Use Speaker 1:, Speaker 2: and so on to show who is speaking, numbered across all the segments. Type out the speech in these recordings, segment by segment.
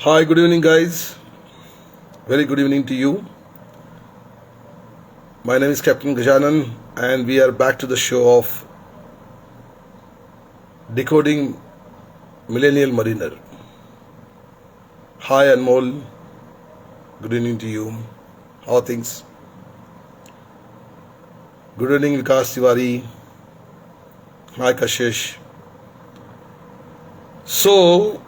Speaker 1: Hi, good evening, guys. Very good evening to you. My name is Captain Gajanan, and we are back to the show of decoding millennial mariner. Hi, Anmol. Good evening to you. How are things? Good evening, Vikas Tiwari. Hi, Kashish. So,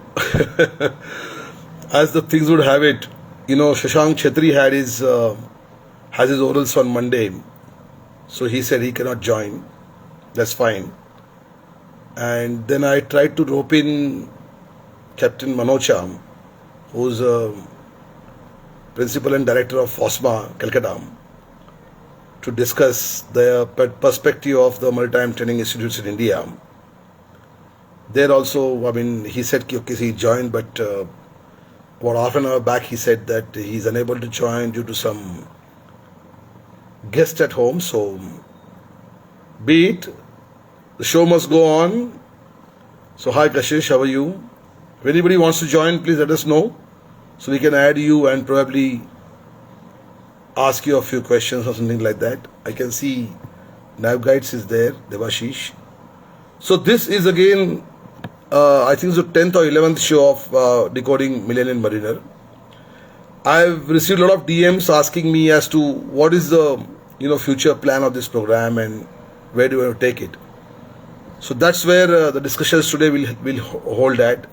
Speaker 1: as the things would have it, Shashank Chetri has his orals on Monday, so he said he cannot join. That's fine. And then I tried to rope in Captain Manocha, who's principal and director of OSMA, Calcutta, to discuss the perspective of the maritime training institutes in India. There also, he said okay, he joined, but about half an hour back he said that he's unable to join due to some guest at home. So, be it, the show must go on. So, hi Kashish, how are you? If anybody wants to join, please let us know so we can add you and probably ask you a few questions or something like that. I can see Nav Guides is there, Devashish. So, this is again, I think it's the 10th or 11th show of decoding Millennial Mariner. I've received a lot of DMs asking me as to what is the future plan of this program and where do you want to take it. So that's where the discussions today will hold at.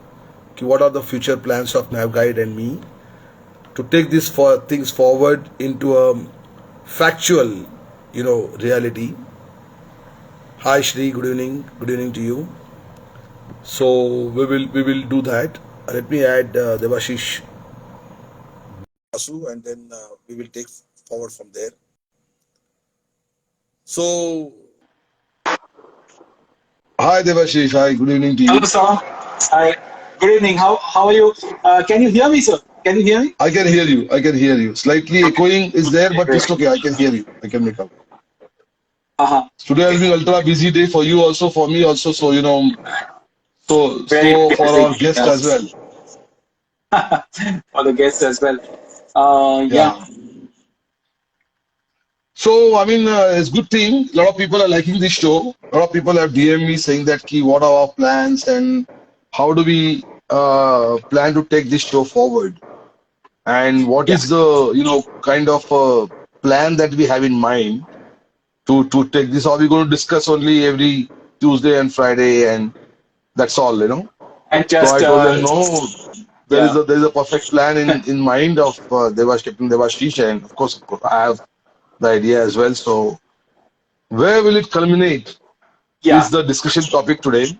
Speaker 1: What are the future plans of Nav Guide and me to take these things forward into a factual, reality. Hi Shri, good evening to you. So we will do that. Let me add Devashish Basu, and then we will take forward from there. So, hi Devashish, hi, good evening to you.
Speaker 2: Hello, sir. Hi. Good evening. How are you? Can you hear me, sir? Can you hear me?
Speaker 1: I can hear you. Slightly echoing is there, but it's okay. I can hear you. I can make out. Today has been ultra busy day for you also, for me also. So so for our guest as well.
Speaker 2: For the guests as well. Yeah.
Speaker 1: So it's good thing. A lot of people are liking this show. A lot of people have DM me saying that what are our plans and how do we plan to take this show forward, and what is the kind of plan that we have in mind to take this. Or we going to discuss only every Tuesday and Friday, and that's all.
Speaker 2: And just
Speaker 1: so I told them no. There is a perfect plan in mind of Captain Devashish, and of course I have the idea as well. So where will it culminate is the discussion topic today.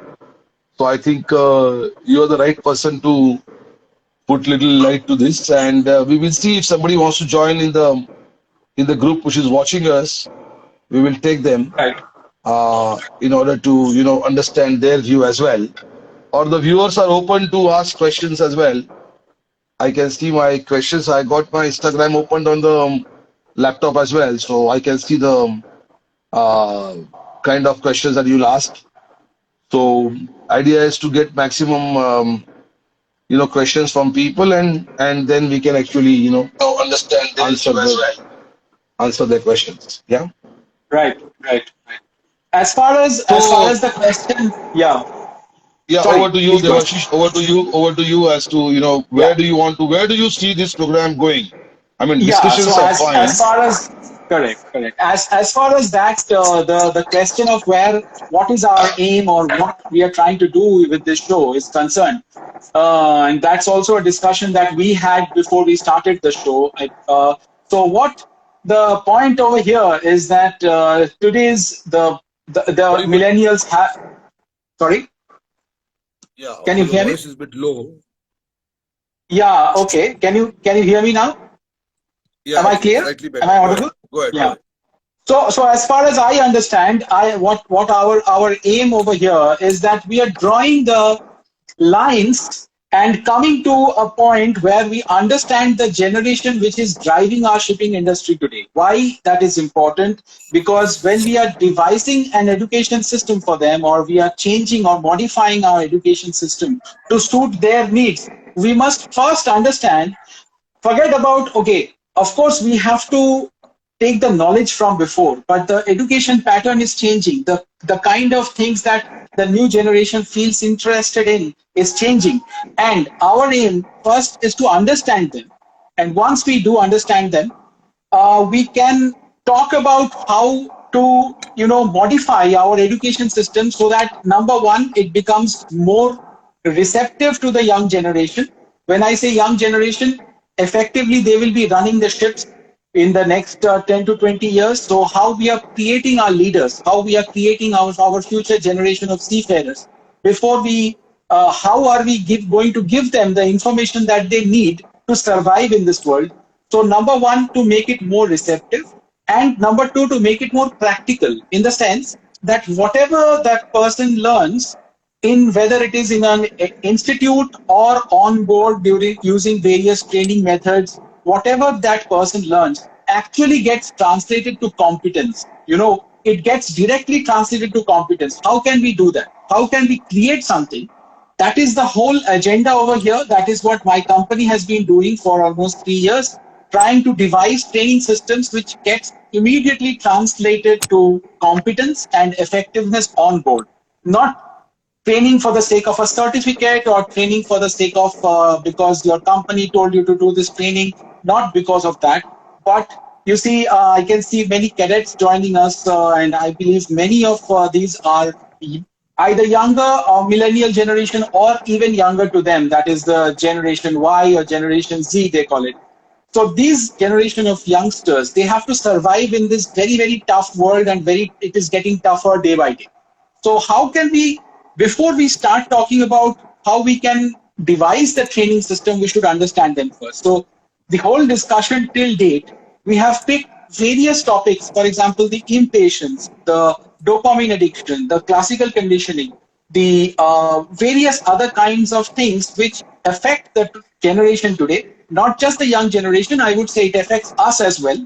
Speaker 1: So I think you're the right person to put little light to this, and we will see if somebody wants to join in the group which is watching us. We will take them in order to understand their view as well. Or the viewers are open to ask questions as well. I can see my questions. I got my Instagram opened on the laptop as well, so I can see the kind of questions that you'll ask. So idea is to get maximum questions from people, and then we can actually understand answer their questions. Yeah.
Speaker 2: Right. As far as the question,
Speaker 1: Yeah,
Speaker 2: Sorry,
Speaker 1: over to you, Devashish. Over to you as to where do you see this program going? Discussions are fine.
Speaker 2: As far as correct. As far as that, the question of what is our aim or what we are trying to do with this show is concerned, and that's also a discussion that we had before we started the show. So what the point over here is that today's the millennials have. Sorry.
Speaker 1: Yeah.
Speaker 2: Can you hear me?
Speaker 1: Your voice is a bit low.
Speaker 2: Yeah. Okay. Can you hear me now?
Speaker 1: Yeah,
Speaker 2: am I clear? Am I audible?
Speaker 1: Go ahead.
Speaker 2: Yeah. So as far as I understand, what our aim over here is that we are drawing the lines and coming to a point where we understand the generation which is driving our shipping industry today. Why that is important? Because when we are devising an education system for them, or we are changing or modifying our education system to suit their needs, we must first understand, forget about, okay, of course, we have to take the knowledge from before, but the education pattern is changing. The kind of things that the new generation feels interested in is changing. And our aim first is to understand them. And once we do understand them, we can talk about how to, modify our education system so that, number one, it becomes more receptive to the young generation. When I say young generation, effectively they will be running the ships in the next 10 to 20 years. So how we are creating our leaders, how we are creating our future generation of seafarers, before we, how are we going to give them the information that they need to survive in this world. So number one, to make it more receptive, and number two, to make it more practical, in the sense that whatever that person learns, in whether it is in an institute or on board during using various training methods, whatever that person learns actually gets translated to competence. It gets directly translated to competence. How can we do that? How can we create something? That is the whole agenda over here. That is what my company has been doing for almost 3 years, trying to devise training systems which gets immediately translated to competence and effectiveness on board. Not training for the sake of a certificate, or training for the sake of, because your company told you to do this training, not because of that. But you see, I can see many cadets joining us, and I believe many of these are either younger or millennial generation, or even younger to them, that is the generation Y or generation Z, they call it. So these generation of youngsters, they have to survive in this very, very tough world, and it is getting tougher day by day. So how can we, before we start talking about how we can devise the training system, we should understand them first. So the whole discussion till date, we have picked various topics, for example, the impatience, the dopamine addiction, the classical conditioning, the various other kinds of things which affect the generation today, not just the young generation, I would say it affects us as well,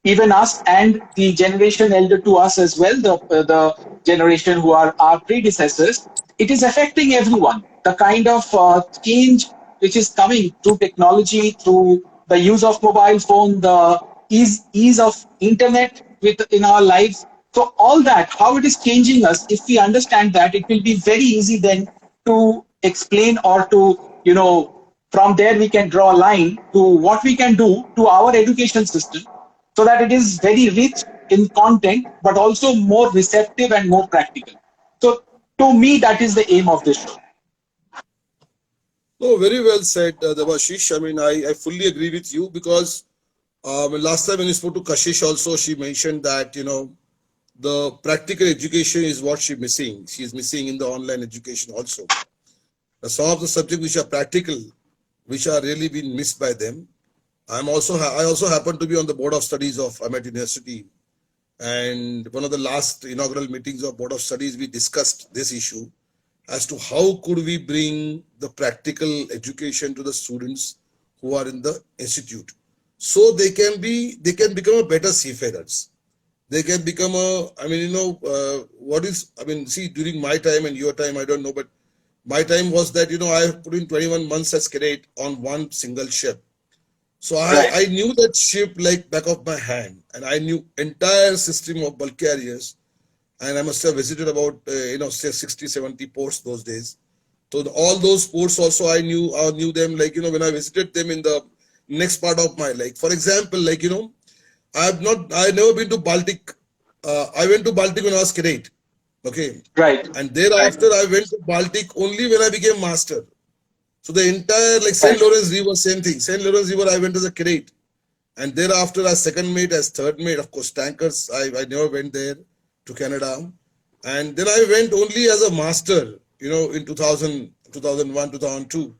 Speaker 2: even us and the generation elder to us as well, the generation who are our predecessors. It is affecting everyone. The kind of change which is coming through technology, through the use of mobile phone, the ease of internet in our lives. So all that, how it is changing us, if we understand that, it will be very easy then to explain, or to, from there we can draw a line to what we can do to our education system, so that it is very rich in content, but also more receptive and more practical. So to me, that is the aim of this show.
Speaker 1: No, very well said, Devashish. I mean, I fully agree with you, because last time when you spoke to Kashish also, she mentioned that, the practical education is what she's missing. She's missing in the online education also. Some of the subjects which are practical, which are really being missed by them. I also happen to be on the board of studies of Ahmed University, and one of the last inaugural meetings of board of studies, we discussed this issue as to how could we bring the practical education to the students who are in the institute, so they can become a better seafarers. They can become see, during my time and your time, I don't know, but my time was that, I put in 21 months as cadet on one single ship. So I knew that ship like back of my hand, and I knew entire system of bulk carriers, and I must have visited about, say 60, 70 ports those days. So all those ports also I knew them, like, when I visited them in the next part of my life. For example, like, I've never been to Baltic. I went to Baltic when I was cadet. Okay.
Speaker 2: Right.
Speaker 1: And thereafter I went to Baltic only when I became master. So the entire, like, St. Lawrence River, same thing. St. Lawrence River, I went as a cadet. And thereafter as second mate, as third mate, of course, tankers, I never went there to Canada. And then I went only as a master, in 2000, 2001, 2002.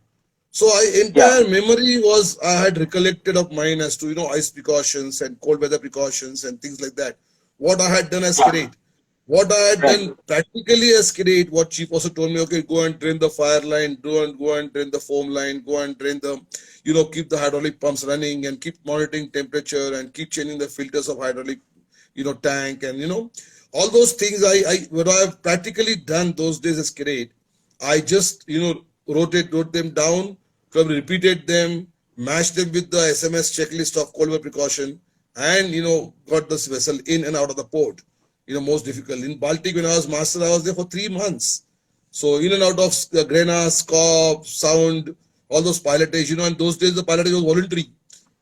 Speaker 1: So entire memory was, I had recollected of mine as to, ice precautions and cold weather precautions and things like that. What I had done as cadet. What I had done practically as cadet, what chief also told me, okay, go and drain the fire line, go and drain the foam line, go and drain the, keep the hydraulic pumps running, and keep monitoring temperature, and keep changing the filters of hydraulic, tank, and, all those things what I have practically done those days as cadet, I just, wrote them down, have repeated them, matched them with the SMS checklist of cold weather precaution, and got this vessel in and out of the port. Most difficult in Baltic when I was master, I was there for 3 months. So in and out of Grena, Skop, Sound, all those pilotage. And those days the pilotage was voluntary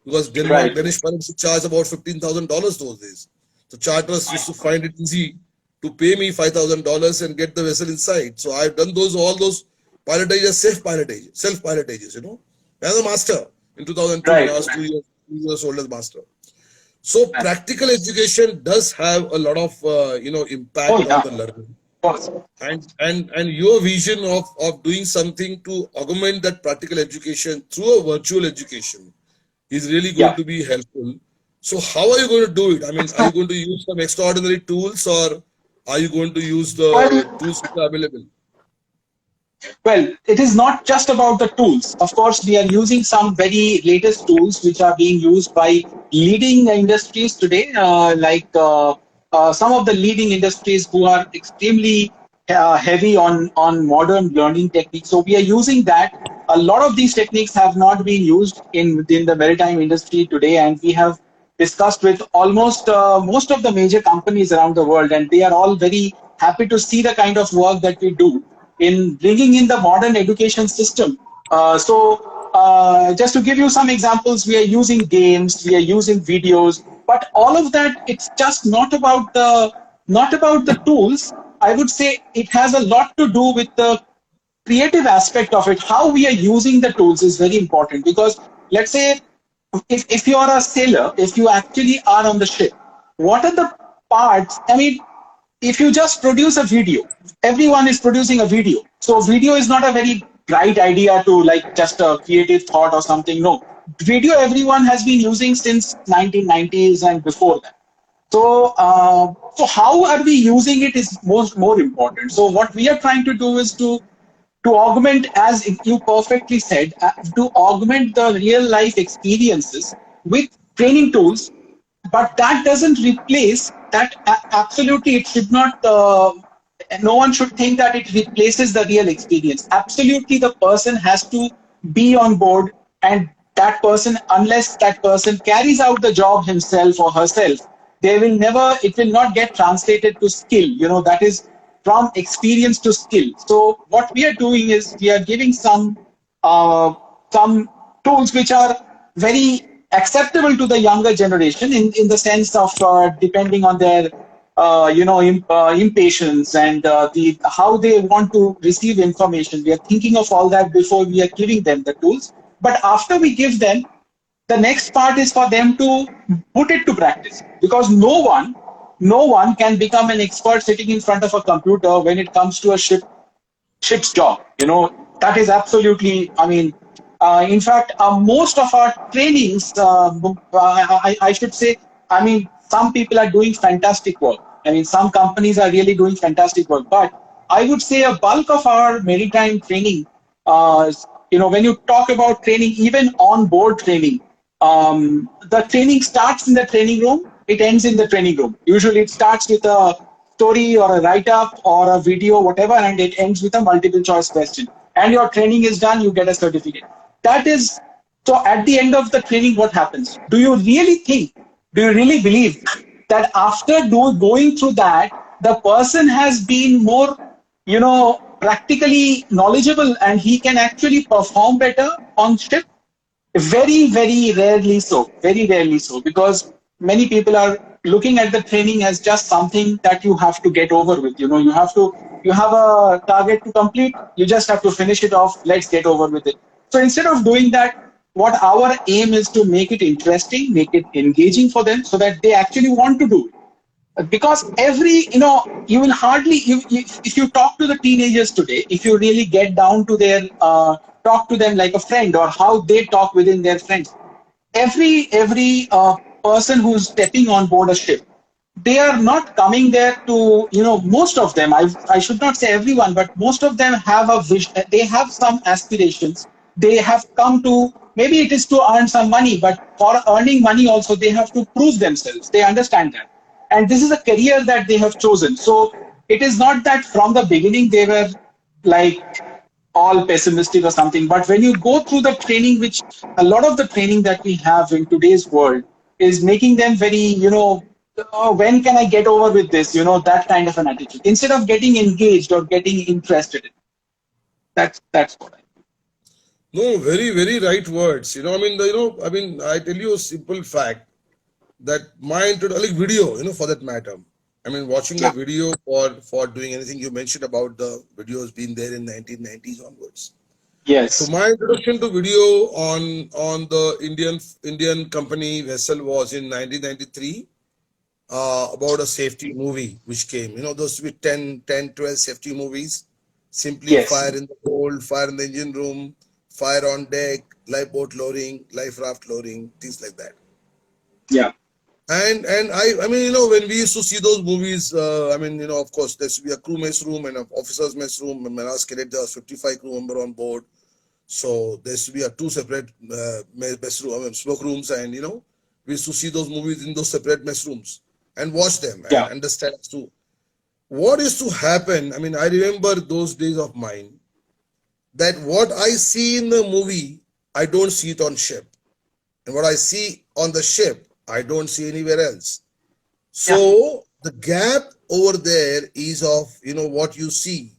Speaker 1: because
Speaker 2: Right.
Speaker 1: Danish pilots would charge about $15,000 those days. So charters used to find it easy to pay me $5,000 and get the vessel inside. So I've done all those pilotages, self pilotages, as a master in 2002 when
Speaker 2: Right.
Speaker 1: I was 2 years old as master. So practical education does have a lot of
Speaker 2: Oh
Speaker 1: impact on
Speaker 2: yeah.
Speaker 1: the learning,
Speaker 2: Of course.
Speaker 1: and your vision of doing something to augment that practical education through a virtual education is really going
Speaker 2: Yeah.
Speaker 1: to be helpful. So how are you going to do it? I mean, are you going to use some extraordinary tools, or are you going to use the
Speaker 2: Well,
Speaker 1: tools which are available?
Speaker 2: Well, it is not just about the tools. Of course, we are using some very latest tools which are being used by leading industries today, some of the leading industries who are extremely heavy on modern learning techniques. So we are using that. A lot of these techniques have not been used in the maritime industry today, and we have discussed with almost most of the major companies around the world, and they are all very happy to see the kind of work that we do in bringing in the modern education system. Just to give you some examples, we are using games, we are using videos, but all of that, it's just not about the tools. I would say it has a lot to do with the creative aspect of it. How we are using the tools is very important, because let's say if you are a sailor, if you actually are on the ship, what are the parts? I mean, if you just produce a video, everyone is producing a video. So video is not a very bright idea to like just a creative thought or something. No, video everyone has been using since 1990s and before that. So how are we using it is more important. So what we are trying to do is to augment, as you perfectly said, to augment the real life experiences with training tools, but that doesn't replace that. Absolutely, it should not. No one should think that it replaces the real experience. Absolutely, the person has to be on board, and that person, unless that person carries out the job himself or herself, they will never. It will not get translated to skill. That is from experience to skill. So what we are doing is we are giving uh, some tools which are very acceptable to the younger generation in the sense of depending on their impatience and how they want to receive information. We are thinking of all that before we are giving them the tools. But after we give them, the next part is for them to put it to practice, because no one can become an expert sitting in front of a computer when it comes to a ship's job. That is absolutely, I mean, in fact, most of our trainings, I should say, I mean, some people are doing fantastic work. I mean, some companies are really doing fantastic work. But I would say a bulk of our maritime training, when you talk about training, even on board training, the training starts in the training room, it ends in the training room. Usually it starts with a story or a write-up or a video, whatever, and it ends with a multiple choice question. And your training is done, you get a certificate. That is, so at the end of the training, what happens? Do you really believe that after going through that, the person has been more, practically knowledgeable and he can actually perform better on ship? Very, very rarely so. Very rarely so, because many people are looking at the training as just something that you have to get over with. You have a target to complete. You just have to finish it off. Let's get over with it. So instead of doing that, what our aim is to make it interesting, make it engaging for them, so that they actually want to do it. Because you will hardly, if you talk to the teenagers today, if you really get down to their talk to them like a friend, or how they talk within their friends, every person who's stepping on board a ship, they are not coming there to, most of them, I should not say everyone, but most of them have a vision, they have some aspirations. They have come to, maybe it is to earn some money, but for earning money also they have to prove themselves. They understand that, and this is a career that they have chosen. So it is not that from the beginning they were like all pessimistic or something. But when you go through the training, which a lot of the training that we have in today's world is making them very, "Oh, when can I get over with this? That kind of an attitude. Instead of getting engaged or getting interested in it. That's what I
Speaker 1: No, very, very right words. I tell you a simple fact that like video, for that matter. I mean, watching a
Speaker 2: Yeah.
Speaker 1: video for doing anything. You mentioned about the videos being there in 1990s onwards. So
Speaker 2: Yes.
Speaker 1: my introduction to video on the Indian company vessel was in 1993, about a safety movie which came. Those with 12 safety movies. Simply
Speaker 2: Yes.
Speaker 1: fire in the hold, fire in the engine room, fire on deck, lifeboat lowering, life raft lowering, things like that.
Speaker 2: Yeah.
Speaker 1: And I mean, when we used to see those movies, I mean, of course, there should be a crew mess room and an officer's mess room. And when I was cadet, there was 55 crew member on board. So there used to be a two separate mess room, I mean, smoke rooms, and we used to see those movies in those separate mess rooms and watch them and
Speaker 2: Yeah.
Speaker 1: understand as to what is to happen. I mean, I remember those days of mine that what I see in the movie, I don't see it on ship, and what I see on the ship, I don't see anywhere else.
Speaker 2: Yeah.
Speaker 1: So the gap over there is of what you see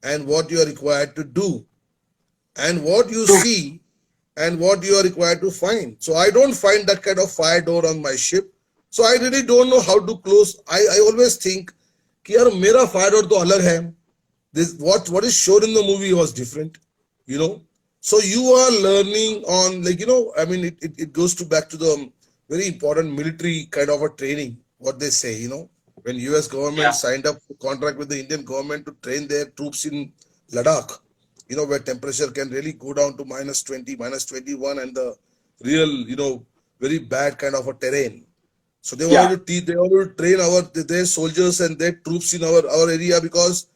Speaker 1: and what you are required to do, and what you
Speaker 2: True.
Speaker 1: see and what you are required to find. So I don't find that kind of fire door on my ship. So I really don't know how to close. I always think कि यार मेरा fire door तो अलग है. This what is shown in the movie was different, you know. So you are learning on, like, I mean, it goes to back to the very important military kind of a training. What they say, when US government
Speaker 2: Yeah.
Speaker 1: signed up to contract with the Indian government to train their troops in Ladakh, where temperature can really go down to -20, -21, and the real, very bad kind of a terrain. So they wanted
Speaker 2: Yeah.
Speaker 1: to teach, they wanted to train their soldiers and their troops in our area, because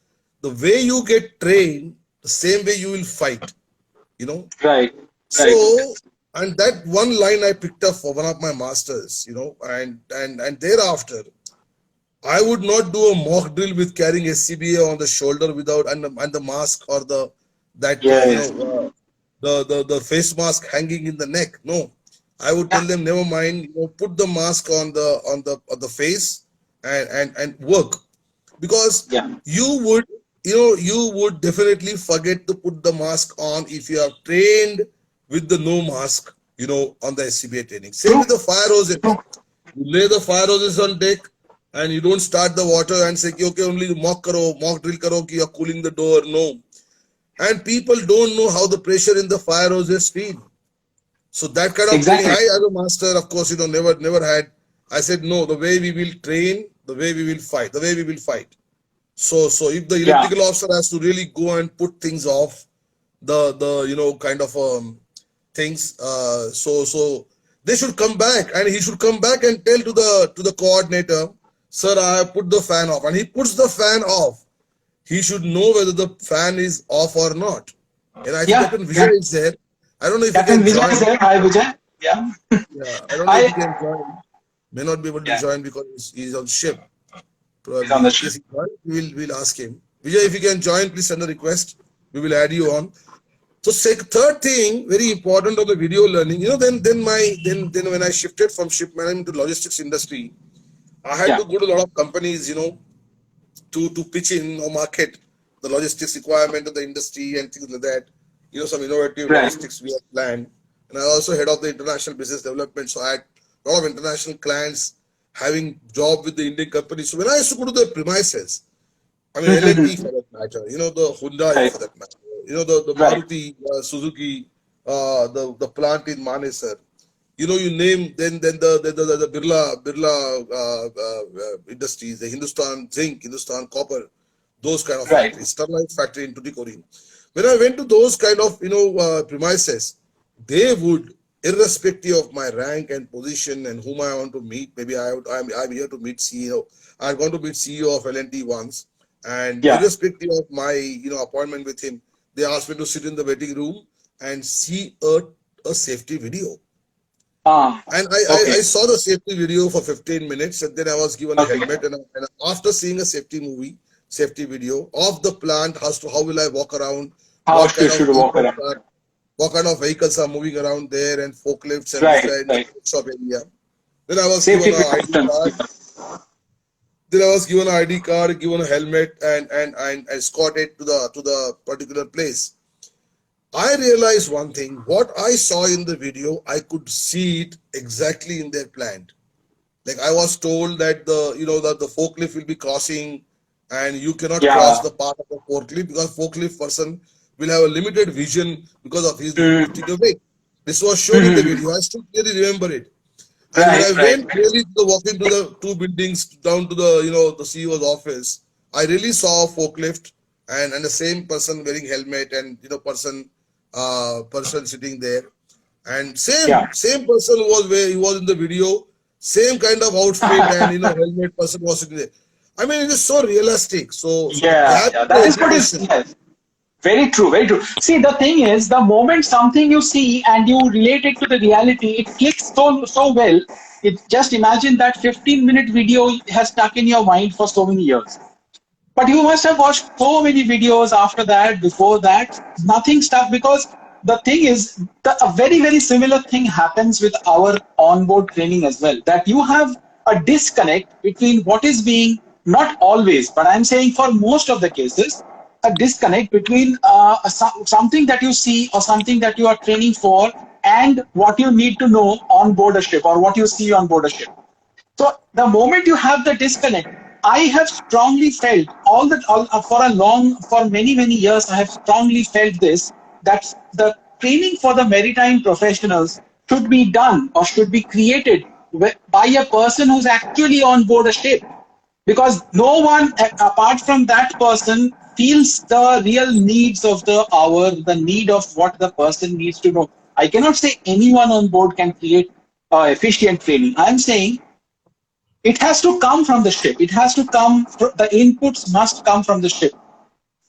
Speaker 1: the way you get trained, the same way you will fight, you know.
Speaker 2: Right. Right.
Speaker 1: So, and that one line I picked up for one of my masters, and thereafter, I would not do a mock drill with carrying SCBA on the shoulder without and the mask or the that
Speaker 2: Yes.
Speaker 1: the face mask hanging in the neck. No, I would tell
Speaker 2: Yeah.
Speaker 1: them, never mind. Put the mask on the face and work, because
Speaker 2: Yeah.
Speaker 1: you would definitely forget to put the mask on if you are trained with the no mask. On the SCBA training. Same
Speaker 2: True.
Speaker 1: with the fire hoses.
Speaker 2: True.
Speaker 1: You lay the fire hoses on deck, and you don't start the water and say, okay, only mock drill karo ki you're cooling the door. No. And people don't know how the pressure in the fire hoses feel. So that kind of training,
Speaker 2: Exactly.
Speaker 1: I as a master, of course, never had. I said, no, the way we will train, the way we will fight, the way we will fight. So if the
Speaker 2: Yeah.
Speaker 1: electrical officer has to really go and put things off, the kind of things, so they should come back, and he should come back and tell to the coordinator, sir, I have put the fan off, and he puts the fan off. He should know whether the fan is off or not. And I think
Speaker 2: Yeah.
Speaker 1: Captain
Speaker 2: Yeah.
Speaker 1: Vijay is there. I don't know if he
Speaker 2: Captain
Speaker 1: can
Speaker 2: Vijay is
Speaker 1: join.
Speaker 2: there. Hi, Vijay. Yeah.
Speaker 1: Yeah, I don't know if he
Speaker 2: I.
Speaker 1: can join. May not be able to
Speaker 2: Yeah.
Speaker 1: join because he's on ship.
Speaker 2: He's on
Speaker 1: Probably.
Speaker 2: the
Speaker 1: In
Speaker 2: ship.
Speaker 1: case he joins, we'll ask him. Vijay, if you can join, please send a request. We will add you on. So third thing, very important on the video learning. Then when I shifted from ship management to logistics industry, I had
Speaker 2: Yeah.
Speaker 1: to go to a lot of companies, to pitch in or market the logistics requirement of the industry and things like that. Some innovative
Speaker 2: Right.
Speaker 1: logistics we have planned. And I also head of the international business development. So I had a lot of international clients having job with the Indian companies. So when I used to go to the premises, I mean, L&T for that matter, the Hyundai
Speaker 2: Right.
Speaker 1: for that matter, the
Speaker 2: Right.
Speaker 1: Maruti, Suzuki, the plant in Manesar. You name, then the Birla industries, the Hindustan Zinc, Hindustan Copper, those kind of
Speaker 2: Right.
Speaker 1: factories, Sterlite factory in Tuticorin. When I went to those kind of premises, they would, irrespective of my rank and position and whom I want to meet, maybe I'm here to meet CEO. I'm going to meet CEO of L&T once, and
Speaker 2: Yeah.
Speaker 1: irrespective of my appointment with him, they asked me to sit in the waiting room and see a safety video.
Speaker 2: Ah.
Speaker 1: And I
Speaker 2: Okay.
Speaker 1: saw the safety video for 15 minutes, and then I was given a
Speaker 2: Okay.
Speaker 1: helmet. And after seeing a safety video of the plant, as to how will I walk around,
Speaker 2: How
Speaker 1: what kind
Speaker 2: should
Speaker 1: of
Speaker 2: should walk
Speaker 1: vehicles
Speaker 2: around?
Speaker 1: are what kind of vehicles are moving around there, and forklifts and this
Speaker 2: Right,
Speaker 1: guy in the
Speaker 2: right.
Speaker 1: workshop area. Then I was given
Speaker 2: Safety
Speaker 1: an ID
Speaker 2: precautions.
Speaker 1: card. Then I was given an ID card, given a helmet, and escorted to the particular place. I realized one thing. What I saw in the video, I could see it exactly in their plant. Like I was told that the forklift will be crossing, and you cannot cross
Speaker 2: Yeah.
Speaker 1: the path of the forklift because forklift person will have a limited vision because of his
Speaker 2: Mm.
Speaker 1: lifting a weight. This was shown in the
Speaker 2: Mhm.
Speaker 1: video. I still clearly remember it. And when I
Speaker 2: Right, right.
Speaker 1: went really to the walking to the two buildings down to the CEO's office, I really saw a forklift and the same person wearing helmet and person sitting there. And
Speaker 2: Yeah.
Speaker 1: same person was where he was in the video, same kind of outfit and helmet person was sitting there. I mean it is so realistic. So the
Speaker 2: Yeah,
Speaker 1: gap
Speaker 2: yeah.
Speaker 1: in the
Speaker 2: That is what is,
Speaker 1: education.
Speaker 2: yes. Very true, very true. See, the thing is, the moment something you see and you relate it to the reality, it clicks so well. It just imagine that 15-minute video has stuck in your mind for so many years. But you must have watched so many videos after that, before that, nothing stuck because the thing is, a very, very similar thing happens with our onboard training as well. That you have a disconnect between what is being, not always, but I'm saying for most of the cases, a disconnect between something that you see or something that you are training for and what you need to know on board a ship or what you see on board a ship. So the moment you have the disconnect, I have strongly felt for many years, I have strongly felt this that the training for the maritime professionals should be done or should be created by a person who's actually on board a ship, because no one apart from that person feels the real needs of the hour, the need of what the person needs to know. I cannot say anyone on board can create efficient training. I'm saying it has to come from the ship. It has to come, the inputs must come from the ship.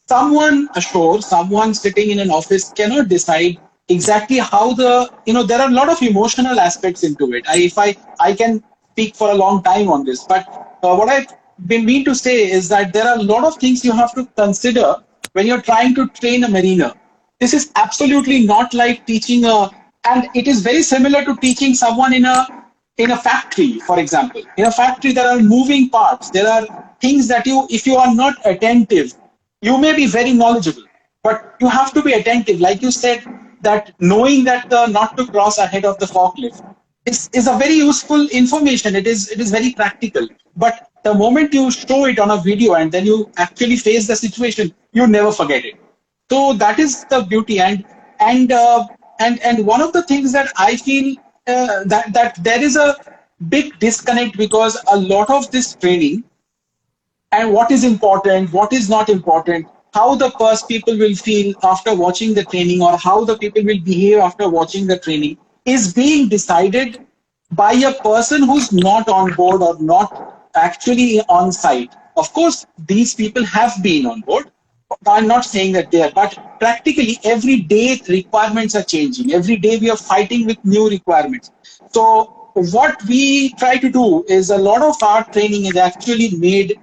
Speaker 2: Someone ashore, someone sitting in an office cannot decide exactly how there are a lot of emotional aspects into it. I can speak for a long time on this, but what I've been mean to say is that there are a lot of things you have to consider when you're trying to train a mariner. This is absolutely not like teaching and it is very similar to teaching someone in a factory, for example. In a factory, there are moving parts. There are things that if you are not attentive, you may be very knowledgeable, but you have to be attentive. Like you said, that knowing that not to cross ahead of the forklift is a very useful information. It is very practical. But the moment you show it on a video and then you actually face the situation, you never forget it. So that is the beauty, and and one of the things that I feel that there is a big disconnect, because a lot of this training and what is important, what is not important, how the first people will feel after watching the training, or how the people will behave after watching the training, is being decided by a person who's not on board or not actually on site. Of course, these people have been on board. I'm not saying that they are, but practically every day requirements are changing. Every day we are fighting with new requirements. So what we try to do is, a lot of our training is actually made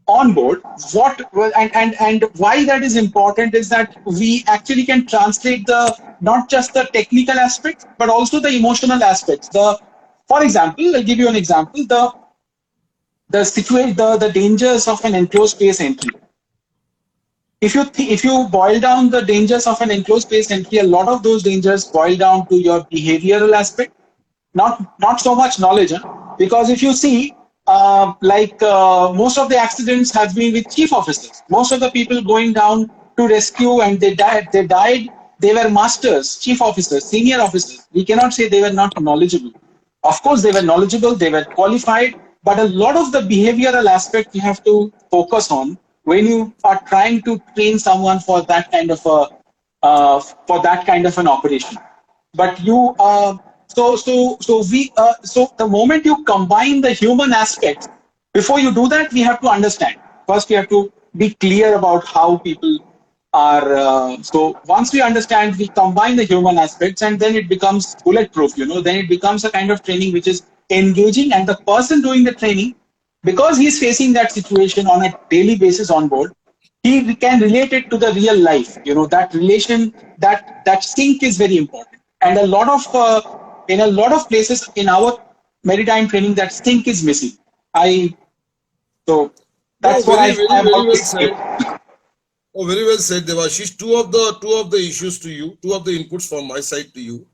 Speaker 2: on board. And why that is important is that we actually can translate the not just the technical aspects but also the emotional aspects. For example, I'll give you an example. The dangers of an enclosed space entry. If you boil down the dangers of an enclosed space entry, a lot of those dangers boil down to your behavioral aspect, not so much knowledge. Because if you see, most of the accidents have been with chief officers. Most of the people going down to rescue, and they died. They were masters, chief officers, senior officers. We cannot say they were not knowledgeable. Of course they were knowledgeable, they were qualified, but a lot of the behavioral aspect you have to focus on when you are trying to train someone for that kind of a for that kind of an operation. But you so the moment you combine the human aspects, before you do that, we have to understand. First, we have to be clear about how people are. So once we understand, we combine the human aspects, and then it becomes bulletproof. Then it becomes a kind of training which is engaging, and the person doing the training, because he's facing that situation on a daily basis on board, he can relate it to the real life. That relation, that sync is very important. And a lot of in a lot of places in our maritime training, that sync is missing. I So
Speaker 3: No,
Speaker 2: that's what
Speaker 3: very
Speaker 2: I've
Speaker 3: very well
Speaker 2: always
Speaker 3: said.
Speaker 2: felt.
Speaker 3: Oh, very well said, Devashish. Two of the issues to you, two of the inputs from my side to you.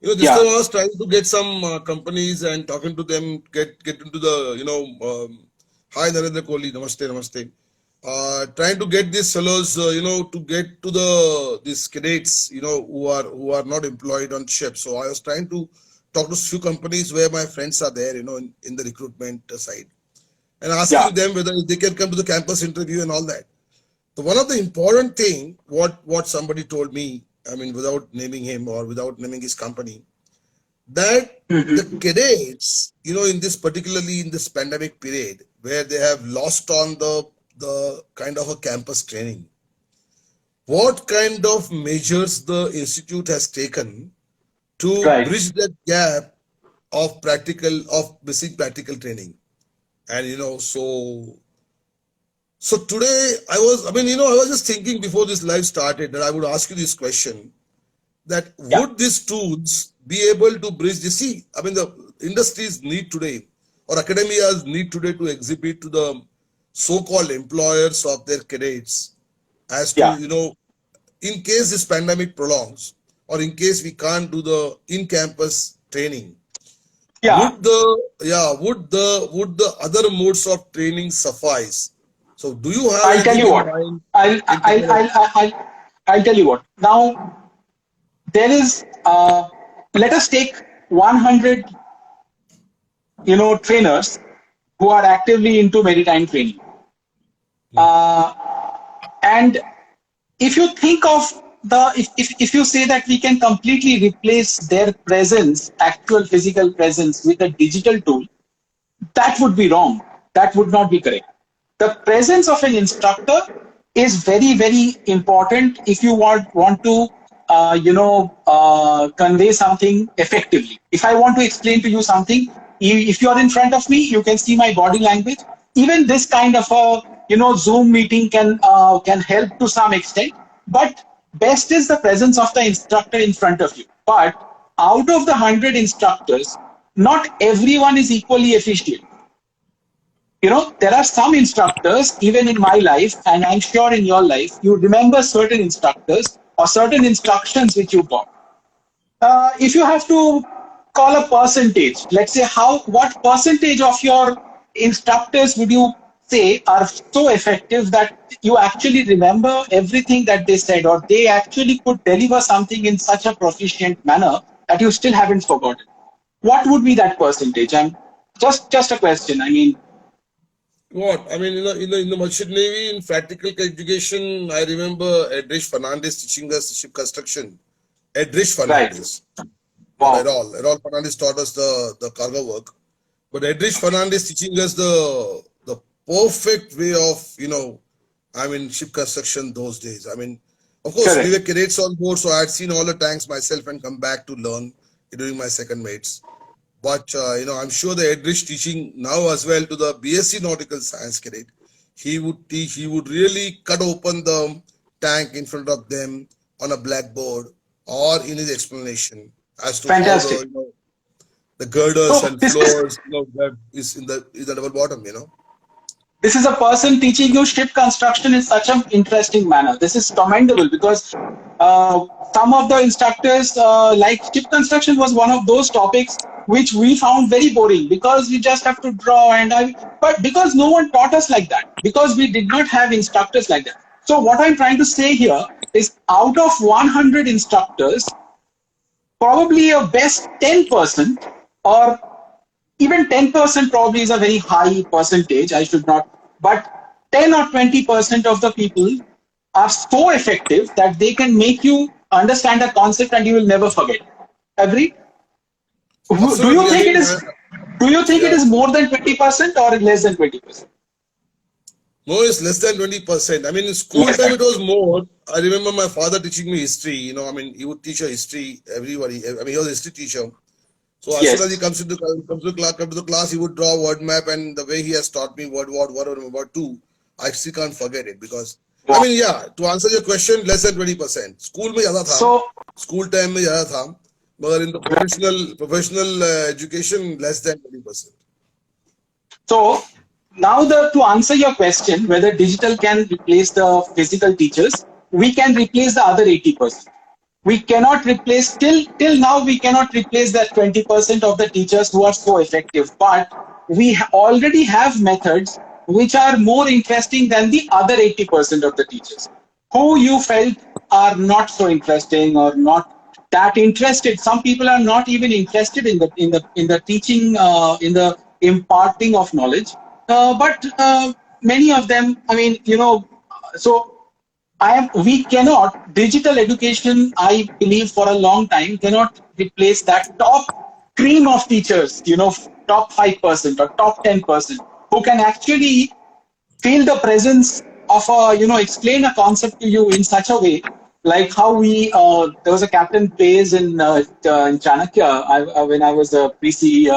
Speaker 3: This
Speaker 2: Yeah,
Speaker 3: time I was trying to get some companies and talking to them, get into the, hi Narendra Kohli, namaste, namaste. Trying to get these fellows, to get to these cadets, who are not employed on ships. So I was trying to talk to few companies where my friends are there, in the recruitment side, and
Speaker 2: yeah,
Speaker 3: asking them whether they can come to the campus interview and all that. So one of the important thing, what somebody told me, I mean, without naming him or without naming his company, that the
Speaker 2: hmm,
Speaker 3: cadets, in this particularly in this pandemic period, where they have lost on the kind of a campus training, what kind of measures the institute has taken to
Speaker 2: right.
Speaker 3: bridge that gap of basic practical training. And so today I was just thinking before this live started that I would ask you this question, that
Speaker 2: Yeah,
Speaker 3: would these tools be able to bridge the sea? I mean, the industries need today, or academias need today, to exhibit to the so-called employers of their cadets as to,
Speaker 2: yeah,
Speaker 3: in case this pandemic prolongs, or in case we can't do the in-campus training,
Speaker 2: yeah.
Speaker 3: would the other modes of training suffice? So do you have
Speaker 2: I'll tell
Speaker 3: anything
Speaker 2: you
Speaker 3: in
Speaker 2: what.
Speaker 3: mind
Speaker 2: I'll
Speaker 3: in
Speaker 2: I'll
Speaker 3: terms of?
Speaker 2: I'll I'll, I'll, I'll tell you what. Now there is. Let us take 100 trainers who are actively into maritime training. Uh, and if you think of if you say that we can completely replace their presence, actual physical presence, with a digital tool, that would be wrong. That would not be correct. The presence of an instructor is very, very important if you want to, convey something effectively. If I want to explain to you something, if you are in front of me, you can see my body language. Even this kind of a Zoom meeting can help to some extent. But best is the presence of the instructor in front of you. But out of the 100 instructors, not everyone is equally efficient. There are some instructors, even in my life, and I'm sure in your life, you remember certain instructors or certain instructions which you got. If you have to call a percentage, let's say what percentage of your instructors would you say are so effective that you actually remember everything that they said, or they actually could deliver something in such a proficient manner that you still haven't forgotten? What would be that percentage? And just a question. I mean,
Speaker 3: What? I mean, in the Merchant Navy, in practical education, I remember Edrich Fernandez teaching us ship construction. Edrich
Speaker 2: right.
Speaker 3: Fernandez, not
Speaker 2: Wow.
Speaker 3: Errol. Errol Fernandez taught us the cargo work. But Edrich Fernandez teaching us the perfect way of, ship construction those days. I mean, of course, we were
Speaker 2: Correct.
Speaker 3: cadets on board, so I had seen all the tanks myself and come back to learn during my second mates. But I'm sure the Edrich teaching now as well to the BSc Nautical Science cadet, he would teach. He would really cut open the tank in front of them on a blackboard or in his explanation as to how
Speaker 2: Fantastic.
Speaker 3: the girders
Speaker 2: So
Speaker 3: and floors, that is in the double bottom.
Speaker 2: this is a person teaching you ship construction in such an interesting manner. This is commendable because some of the instructors, like ship construction, was one of those topics which we found very boring because we just have to draw but because no one taught us like that, because we did not have instructors like that. So what I'm trying to say here is, out of 100 instructors, probably a best 10%, or even 10% probably is a very high percentage. I should not, but 10 or 20% of the people are so effective that they can make you understand a concept and you will never forget. Agree? Do you
Speaker 3: Absolutely.
Speaker 2: think it
Speaker 3: Again,
Speaker 2: is? Do you think it
Speaker 3: yeah.
Speaker 2: is more than 20% or less than 20%?
Speaker 3: No, it's less than 20%. I mean, in school
Speaker 2: Less
Speaker 3: time
Speaker 2: than.
Speaker 3: it was more. I remember my father teaching me history. He would teach a history. Everybody. I mean, he was a history teacher. So as soon as he
Speaker 2: Yes.
Speaker 3: comes to the class, he would draw a word map, and the way he has taught me word 1 or word 2, I still can't forget it because I mean, yeah, to answer your question, less than 20%. School में ज़्यादा था,
Speaker 2: So,
Speaker 3: school time में ज़्यादा था, मगर in the professional education, less than 20%.
Speaker 2: so now to answer your question, whether digital can replace the physical teachers, we can replace the other 80%. We cannot replace till now. We cannot replace that 20% of the teachers who are so effective. But we already have methods which are more interesting than the other 80% of the teachers, who you felt are not so interesting or not that interested. Some people are not even interested in the teaching, in the imparting of knowledge. But many of them, I mean, so we cannot, digital education, I believe for a long time, cannot replace that top cream of teachers, top 5% or top 10%, who can actually feel the presence of explain a concept to you in such a way, like how there was a Captain Pays in Chanakya when I was a pre-C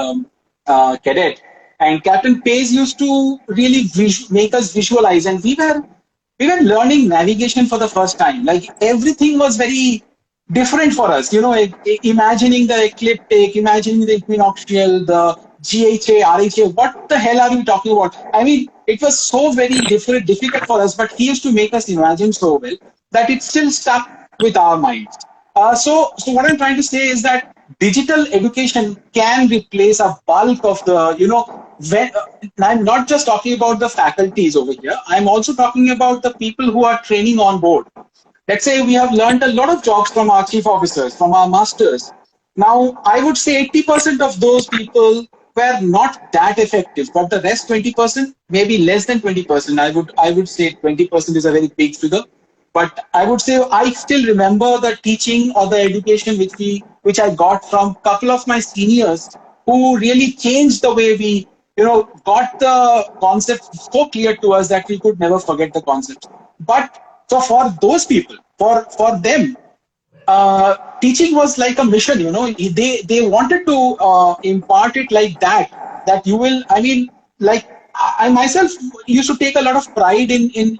Speaker 2: cadet, and Captain Pays used to really make us visualize, and we were learning navigation for the first time. Like everything was very different for us. Imagining the ecliptic, imagining the equinoctial, the GHA, RHA. What the hell are we talking about? I mean, it was so very difficult for us, but he used to make us imagine so well that it still stuck with our minds. So what I'm trying to say is that digital education can replace a bulk of the, when, I'm not just talking about the faculties over here. I'm also talking about the people who are training on board. Let's say we have learned a lot of jobs from our chief officers, from our masters. Now, I would say 80% of those people were not that effective, but the rest 20%, maybe less than 20%. I would say 20% is a very big figure. But I would say I still remember the teaching or the education which I got from a couple of my seniors who really changed the way we got the concepts so clear to us that we could never forget the concepts. But so for those people, for them, teaching was like a mission. They wanted to impart it like that you will. I mean, like I myself used to take a lot of pride in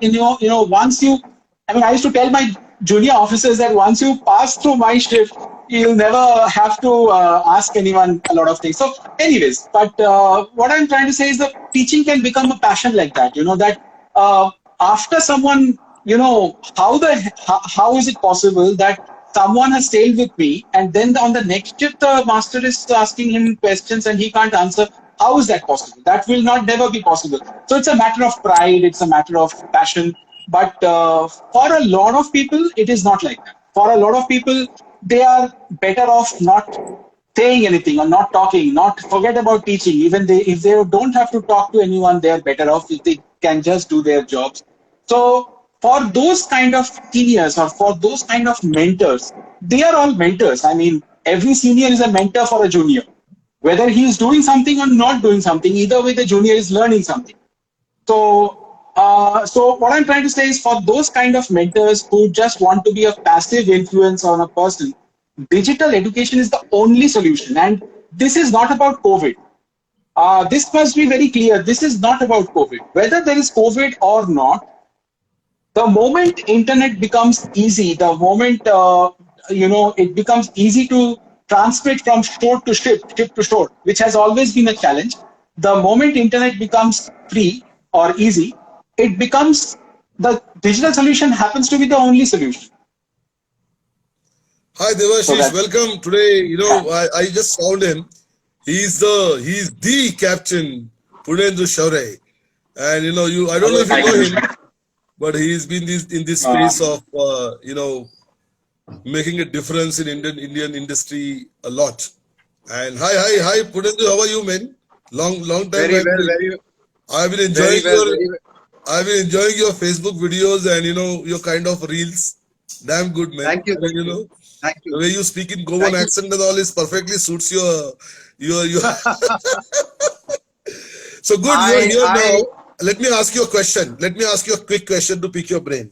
Speaker 2: once you. I mean, I used to tell my junior officers that once you pass through my shift, you'll never have to ask anyone a lot of things. So, anyways, but what I'm trying to say is that teaching can become a passion like that. That after someone, how is it possible that someone has sailed with me, and then on the next shift, the master is asking him questions and he can't answer? How is that possible? That will not never be possible. So it's a matter of pride. It's a matter of passion. But for a lot of people, it is not like that. For a lot of people, they are better off not saying anything or not talking, not forget about teaching. Even if they don't have to talk to anyone, they are better off if they can just do their jobs. So for those kind of seniors or for those kind of mentors, they are all mentors. I mean, every senior is a mentor for a junior. Whether he is doing something or not doing something, either way, the junior is learning something. So what I'm trying to say is for those kind of mentors who just want to be a passive influence on a person, digital education is the only solution. And this is not about COVID. This must be very clear. This is not about COVID. Whether there is COVID or not, the moment internet becomes easy, the moment it becomes easy to transmit from shore to ship to shore, which has always been a challenge. The moment internet becomes free or easy, it becomes the digital solution happens to be the only solution.
Speaker 3: Hi Devashish, welcome. Today, I just found him. He's the captain, Punendra Shaurya. And I don't know if you know him, but he's been in this space of making a difference in Indian industry a lot. And hi Punendra, how are you, man? Long time.
Speaker 4: Very well.
Speaker 3: I've been enjoying I've been enjoying your Facebook videos and your kind of reels. Damn good, man.
Speaker 4: Thank you.
Speaker 3: Thank you. The way you speak in Goan accent and all is perfectly suits your. So good, you're here now. Let me ask you a question. Let me ask you a quick question to pick your brain.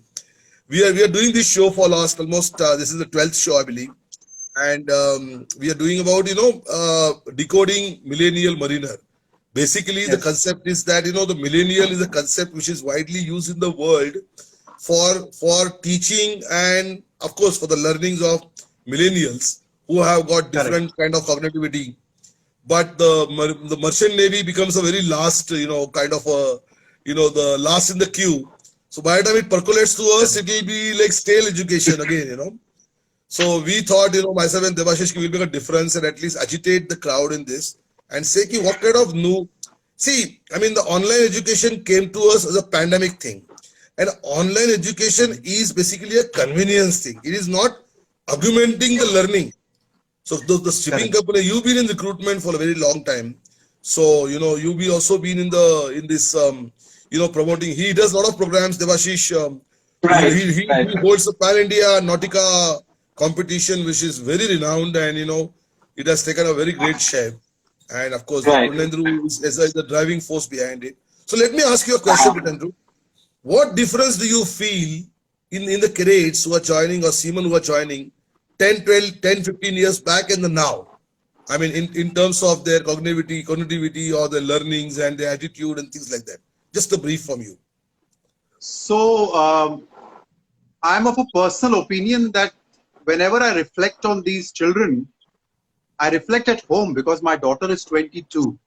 Speaker 3: We are doing this show for last almost this is the 12th show, I believe, and we are doing about decoding millennial mariner. Basically, the concept is that the millennial is a concept which is widely used in the world for teaching and of course for the learnings of millennials who have got
Speaker 2: Correct.
Speaker 3: different kind of cognitivity. But the merchant navy becomes a very last, kind of a, the last in the queue. So by the time it percolates to us, it will be like stale education again. So we thought, myself and Devashish will make a difference and at least agitate the crowd in this and say, ki, what kind of new. See, I mean, the online education came to us as a pandemic thing. And online education is basically a convenience thing. It is not augmenting the learning. So the shipping company, you've been in recruitment for a very long time. So, you've also been in this, promoting. He does a lot of programs, Devashish.
Speaker 2: Right.
Speaker 3: He holds a Pan-India Nautica competition, which is very renowned and, it has taken a very great shape. And of course,
Speaker 2: Right.
Speaker 3: Purnendru is the driving force behind it. So let me ask you a question, Purnendru. What difference do you feel in the cadets who are joining or seamen who are joining 10, 12, 10, 15 years back and the now? I mean, in terms of their cognitivity or their learnings and their attitude and things like that. Just a brief from you.
Speaker 4: So, I'm of a personal opinion that whenever I reflect on these children, I reflect at home because my daughter is 22.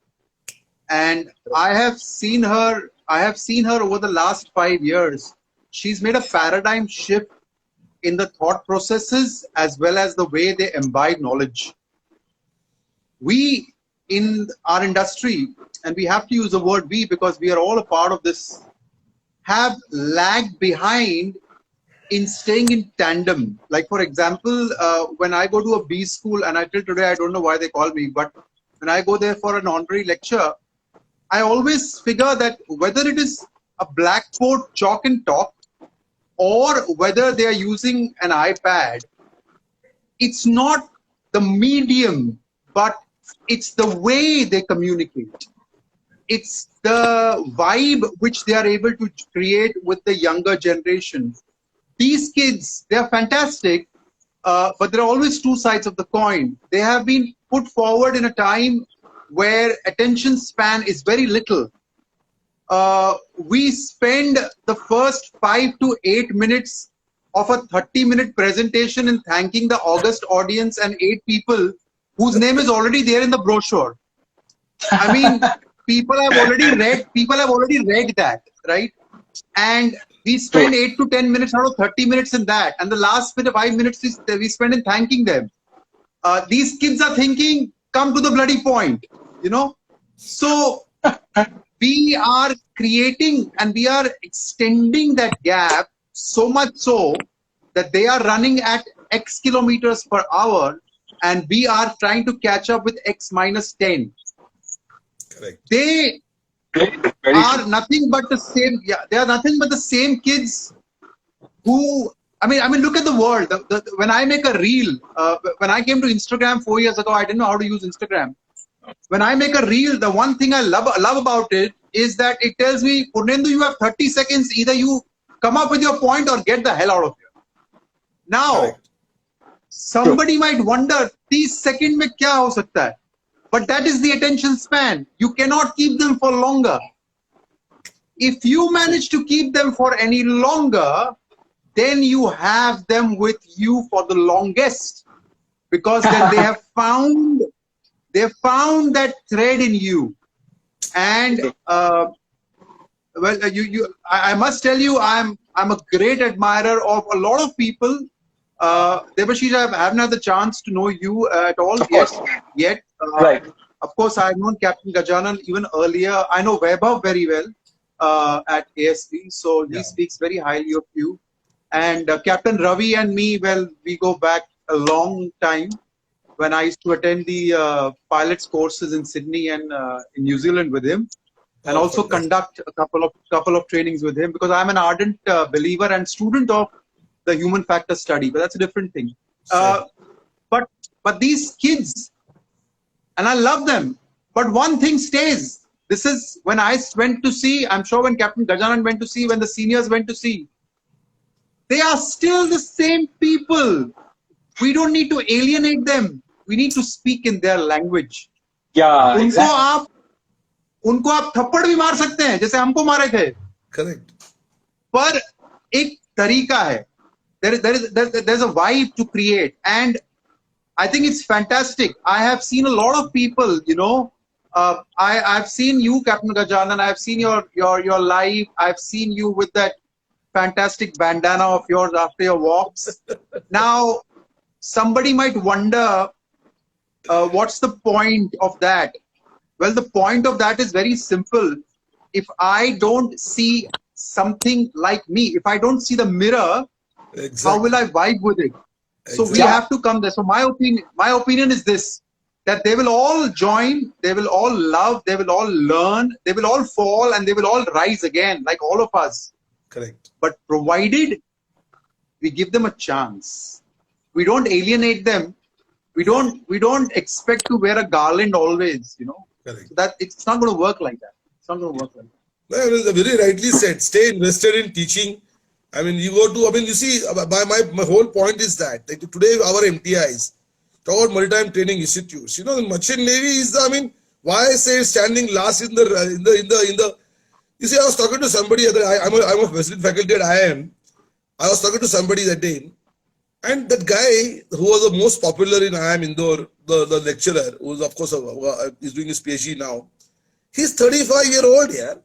Speaker 4: And I have seen her over the last 5 years. She's made a paradigm shift in the thought processes as well as the way they imbibe knowledge. We in our industry, and we have to use the word we because we are all a part of this, have lagged behind in staying in tandem. Like for example, when I go to a B school, and until today I don't know why they call me, but when I go there for an honorary lecture, I always figure that whether it is a blackboard chalk and talk or whether they are using an iPad, it's not the medium, but it's the way they communicate. It's the vibe which they are able to create with the younger generation. These kids, they are fantastic, but there are always two sides of the coin. They have been put forward in a time where attention span is very little. We spend the first 5 to 8 minutes of a 30-minute presentation in thanking the august audience and 8 people whose name is already there in the brochure. I mean, people have already read that, right? And we spend 8 to 10 minutes out of 30 minutes in that, and the last 5 minutes we spend in thanking them. These kids are thinking, come to the bloody point, So we are creating and we are extending that gap so much so that they are running at X kilometers per hour and we are trying to catch up with X minus 10.
Speaker 3: Correct.
Speaker 4: They are nothing but the same. Yeah, they are nothing but the same kids who. I mean, look at the world. When I make a reel, when I came to Instagram 4 years ago, I didn't know how to use Instagram. When I make a reel, the one thing I love about it is that it tells me, Purnendu, you have 30 seconds. Either you come up with your point or get the hell out of here. Now,
Speaker 3: Correct.
Speaker 4: Somebody might wonder, 30 seconds mein kya ho sakta hai? But that is the attention span. You cannot keep them for longer. If you manage to keep them for any longer, then you have them with you for the longest, because then they have found that thread in you. And I must tell you, I'm a great admirer of a lot of people. Devashish, I haven't had the chance to know you at all yet.
Speaker 2: Right.
Speaker 4: Of course, I've known Captain Gajanan even earlier. I know Vaibhav very well at ASB, so he speaks very highly of you. And Captain Ravi and me, well, we go back a long time when I used to attend the pilots courses in Sydney and in New Zealand with him, and also conduct a couple of trainings with him, because I'm an ardent believer and student of the human factor study, but that's a different thing. But these kids, and I love them, but one thing stays. This is when I went to see, I'm sure when Captain Gajanan went to see, when the seniors went to see, they are still the same people. We don't need to alienate them. We need to speak in their language.
Speaker 2: Yeah,
Speaker 4: उनको आप थप्पड़ भी मार सकते हैं जैसे हमको मारे थे.
Speaker 3: Correct.
Speaker 4: पर एक तरीका है. There's a vibe to create, and I think it's fantastic. I have seen a lot of people, I've seen you, Captain Gajanan. I've seen your live. I've seen you with that fantastic bandana of yours after your walks. Now, somebody might wonder, what's the point of that? Well, the point of that is very simple. If I don't see something like me, if I don't see the mirror,
Speaker 3: Exactly.
Speaker 4: how will I vibe with it? So we
Speaker 3: Exactly.
Speaker 4: have to come there. So my opinion is this, that they will all join, they will all love, they will all learn, they will all fall, and they will all rise again, like all of us.
Speaker 3: Correct.
Speaker 4: But provided we give them a chance, we don't alienate them, we don't expect to wear a garland always,
Speaker 3: Correct.
Speaker 4: So that it's not going to work like that. It's not going to work like that.
Speaker 3: No, very rightly said. Stay invested in teaching. I mean, you go to, I mean, you see, my whole point is that like today our MTIs, talk about maritime training institutes. The merchant navy is the, I mean, why I say standing last in the. You see, I was talking to somebody. I'm a visiting faculty at IIM. I was talking to somebody that day, and that guy who was the most popular in IIM Indore, the lecturer, who is of course is doing his PhD now. He's 35-year-old here.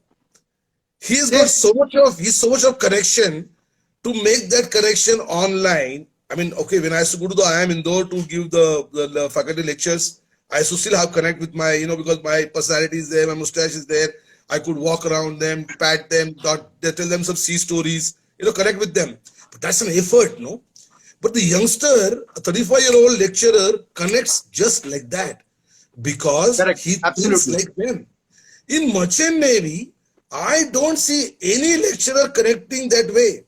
Speaker 3: He's got so much of connection to make that connection online. I mean, okay, when I used to go to the IIM Indore to give the faculty lectures, I used to still have connect with my, because my personality is there, my mustache is there. I could walk around them, pat them, tell them some sea stories, connect with them. But that's an effort, no? But the youngster, a 35-year-old lecturer, connects just like that because he thinks like them. In Merchant Navy, I don't see any lecturer connecting that way.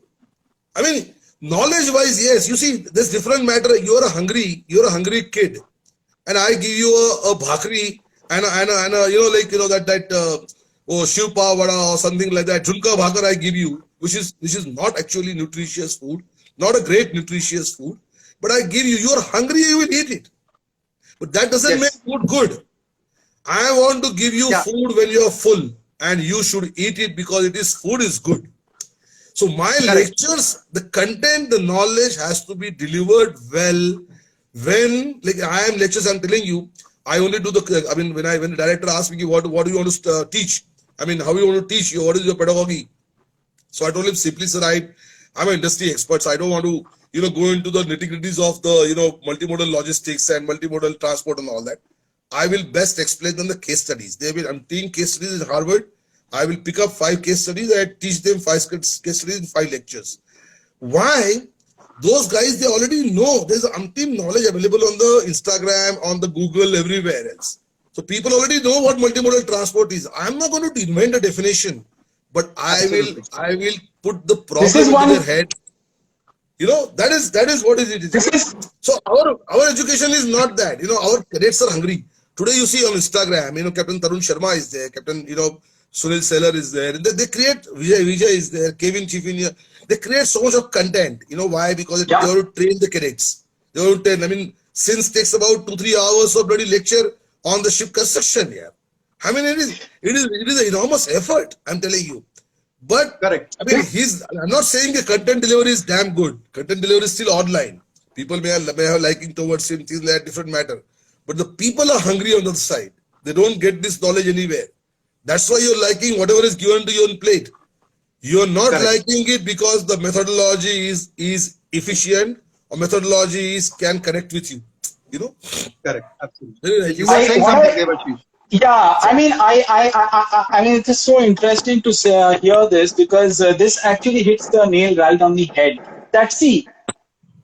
Speaker 3: I mean, knowledge-wise, yes. You see, there's different matter. You're a hungry kid, and I give you a bhakri and shivpa vada or something like that. Junka bhakar I give you, which is not actually nutritious food, not a great nutritious food, but I give you. You're hungry, you will eat it, but that doesn't make food good. I want to give you food when you're full, and you should eat it because food is good. So my lectures, the content, the knowledge has to be delivered well. When like I am lectures, I'm telling you, I only do when the director asks me what do you want to teach? I mean, how you want to teach you? What is your pedagogy? So I told him simply, sir, I'm an industry expert, so I don't want to go into the nitty-gritties of the multimodal logistics and multimodal transport and all that. I will best explain them the case studies. I'm taking case studies at Harvard. I will pick up 5 case studies. I teach them 5 case studies in 5 lectures. Why? Those guys, they already know. There's umpteen knowledge available on the Instagram, on the Google, everywhere else. So people already know what multimodal transport is. I'm not going to invent a definition, but I will put the problem into their head. That is what it is. So our education is not that. Our cadets are hungry. Today you see on Instagram, Captain Tarun Sharma is there, Captain, Sunil Seller is there. They create, Vijay is there, Kevin Chief, they create so much of content. Why? Because they want to train the cadets. They want to train. I mean, since takes about 2-3 hours of bloody lecture on the ship construction here. I mean, it is an enormous effort, I'm telling you. But I mean, I'm not saying the content delivery is damn good. Content delivery is still online. People may have liking towards him, things like that, different matter. But the people are hungry on the other side. They don't get this knowledge anywhere. That's why you're liking whatever is given to you on plate. You're not liking it because the methodology is efficient or methodology can connect with you.
Speaker 4: Correct. Absolutely. You were saying something there, Ashish.
Speaker 2: Yeah, I mean, it is so interesting to hear this because this actually hits the nail right on the head.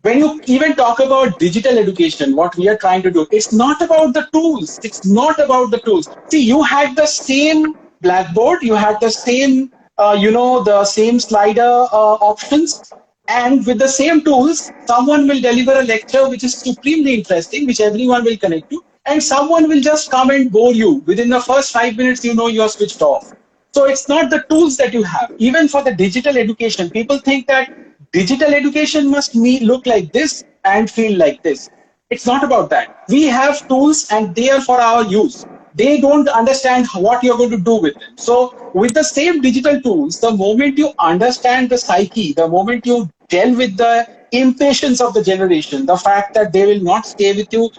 Speaker 2: When you even talk about digital education, what we are trying to do, it's not about the tools. It's not about the tools. See, you had the same blackboard, you had the same, the same slider options, and with the same tools, someone will deliver a lecture which is supremely interesting, which everyone will connect to, and someone will just come and bore you. Within the first 5 minutes, you are switched off. So it's not the tools that you have. Even for the digital education, people think that digital education must look like this and feel like this. It's not about that. We have tools and they are for our use. they don't understand what you're going to do with them. So with the same digital tools, the moment you understand the psyche, the moment you deal with the impatience of the generation, the fact that they will not stay with you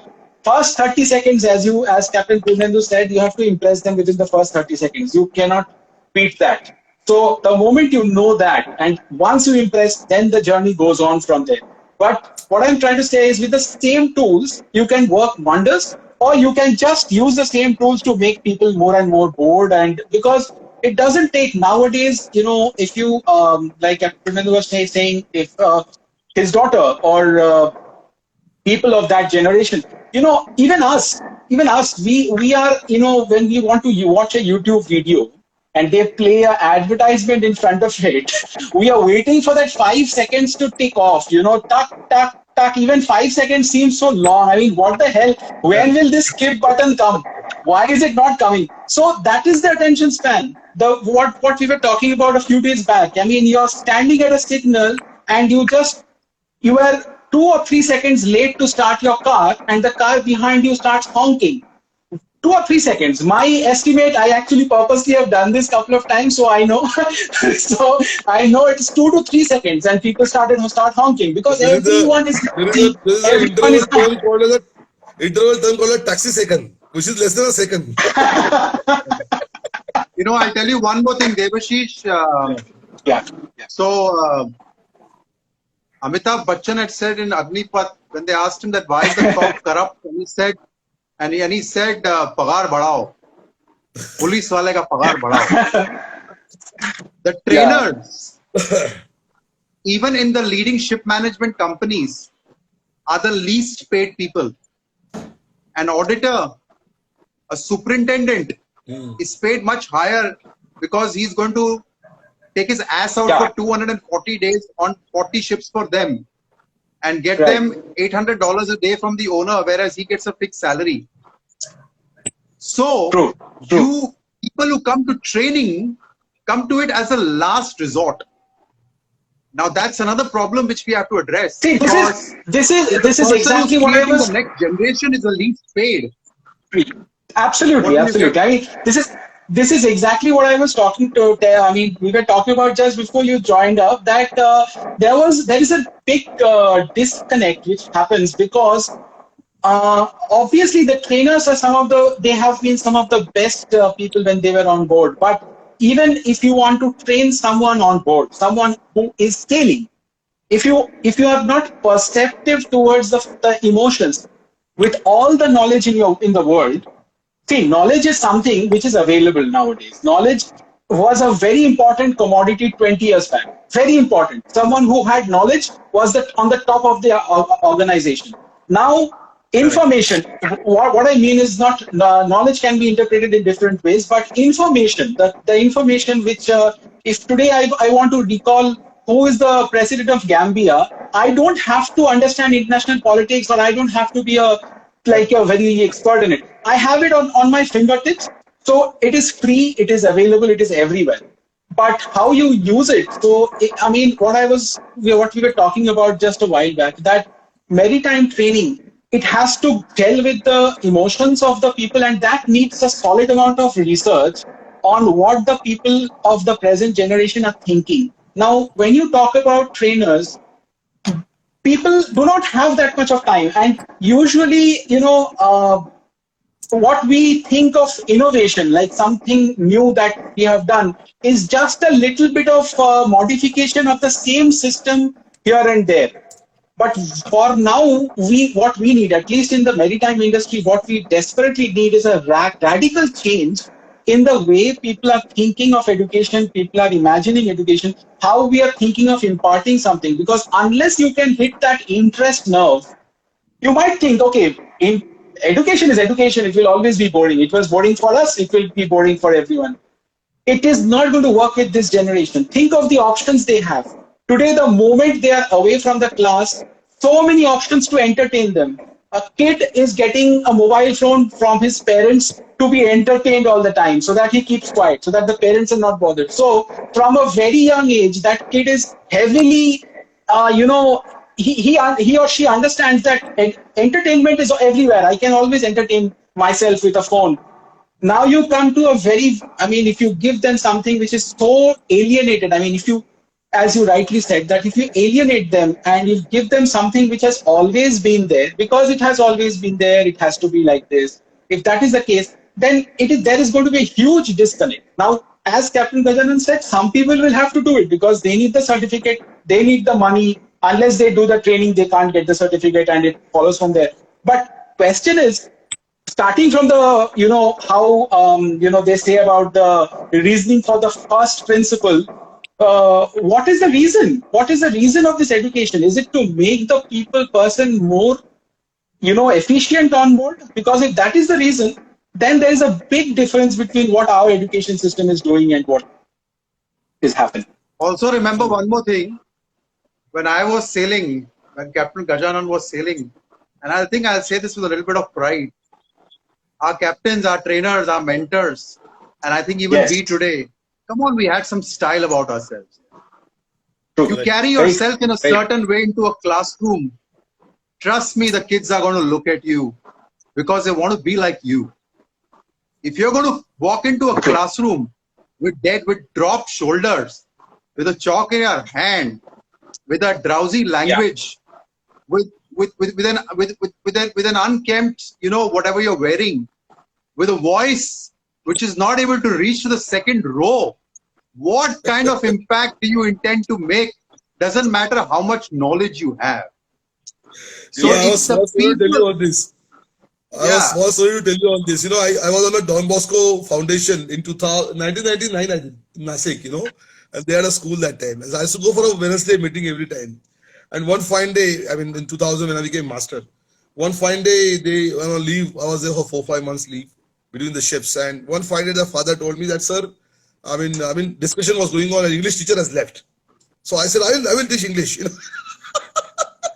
Speaker 2: first 30 seconds, as Captain Purnendu said, you have to impress them within the first 30 seconds. You cannot beat that. So the moment you know that, and once you impress, then the journey goes on from there. But what I'm trying to say is with the same tools, you can work wonders, or you can just use the same tools to make people more and more bored. And because it doesn't take nowadays, if you, like Purnendu was saying, if his daughter or people of that generation, even us, we are, when we want to watch a YouTube video and they play an advertisement in front of it, we are waiting for that 5 seconds to tick off, tuck, tuck, tuck. Even 5 seconds seems so long. I mean, what the hell? When will this skip button come? Why is it not coming? So that is the attention span. What we were talking about a few days back. I mean, you're standing at a signal and you are 2 or 3 seconds late to start your car, and the car behind you starts honking. 2 or 3 seconds. My estimate, I actually purposely have done this couple of times, so I know. So I know it's 2 to 3 seconds, and people start honking because everyone is busy,
Speaker 3: there is an
Speaker 2: everyone is.
Speaker 3: interval term called a taxi second, which is less than a second.
Speaker 4: I'll tell you one more thing, Devashish.
Speaker 2: Yeah.
Speaker 4: So Amitabh Bachchan had said in Agnipath, when they asked him that why is the cop corrupt, and he said, pagar badhao. Police wale ka pagar badhao. The trainers, even in the leading ship management companies, are the least paid people. An auditor, a superintendent is paid much higher because he's going to take his ass out for 240 days on 40 ships for them and get them $800 a day from the owner, whereas he gets a fixed salary. So you people who come to training come to it as a last resort. Now that's another problem which we have to address.
Speaker 2: See, this is exactly what I was.
Speaker 4: The next generation is the least paid.
Speaker 2: Absolutely. I mean, this is exactly what I was talking to. I mean, we were talking about just before you joined up that there is a big disconnect which happens because obviously the trainers are they have been some of the best people when they were on board. But even if you want to train someone on board, someone who is sailing, if you are not perceptive towards the emotions, with all the knowledge in the world. See, knowledge is something which is available nowadays. Knowledge was a very important commodity 20 years back. Very important. Someone who had knowledge was on the top of the organization. Now, information, what I mean is not, knowledge can be interpreted in different ways, but information, the information which, if today I want to recall who is the president of Gambia, I don't have to understand international politics, or I don't have to be a very expert in it. I have it on my fingertips. So it is free, it is available, it is everywhere. But how you use it? So, I mean, what we were talking about just a while back, that maritime training, it has to deal with the emotions of the people, and that needs a solid amount of research on what the people of the present generation are thinking. Now, when you talk about trainers, people do not have that much of time, and usually, what we think of innovation, like something new that we have done, is just a little bit of modification of the same system here and there. But for now, what we need, at least in the maritime industry, what we desperately need is a radical change in the way people are thinking of education, people are imagining education, how we are thinking of imparting something. Because unless you can hit that interest nerve, you might think, okay, education is education, it will always be boring. It was boring for us, it will be boring for everyone. It is not going to work with this generation. Think of the options they have. Today, the moment they are away from the class, so many options to entertain them. A kid is getting a mobile phone from his parents to be entertained all the time, so that he keeps quiet, so that the parents are not bothered. So from a very young age, that kid is heavily, he or she understands that entertainment is everywhere. I can always entertain myself with a phone. now you come to a very, I mean, if you give them something which is so alienated, I mean, if you, as you rightly said, that if you alienate them and you give them something which has always been there, because it has always been there, it has to be like this. If that is the case, then there is going to be a huge disconnect. Now, as Captain Gajanan said, some people will have to do it because they need the certificate, they need the money. Unless they do the training, they can't get the certificate, and it follows from there. But question is, starting from the, how, they say about the reasoning for the first principle, what is the reason? What is the reason of this education? Is it to make the person more, efficient on board? Because if that is the reason, then there is a big difference between what our education system is doing and what is happening.
Speaker 4: Also, remember one more thing. When I was sailing, when Captain Gajanan was sailing, and I think I'll say this with a little bit of pride, our captains, our trainers, our mentors, and I think even
Speaker 2: Yes.
Speaker 4: we today, come on, we had some style about ourselves.
Speaker 2: True.
Speaker 4: You carry yourself in a certain way into a classroom. Trust me, the kids are going to look at you because they want to be like you. If you're going to walk into a classroom with dropped shoulders, with a chalk in your hand, with a drowsy language, with an unkempt, whatever you're wearing, with a voice which is not able to reach to the second row, what kind of impact do you intend to make? Doesn't matter how much knowledge you have.
Speaker 3: So I was sorry to tell you on this. I was sorry to tell you on this. I was on a Don Bosco Foundation in 1999, I think, in Nasik, and they had a school that time. And I used to go for a Wednesday meeting every time. And one fine day, I mean, in 2000 when I became master, one fine day they went on leave. I was there for 4-5 months leave between the ships. And one fine day the father told me that, sir, I mean, discussion was going on. An English teacher has left. So I said, I will teach English. I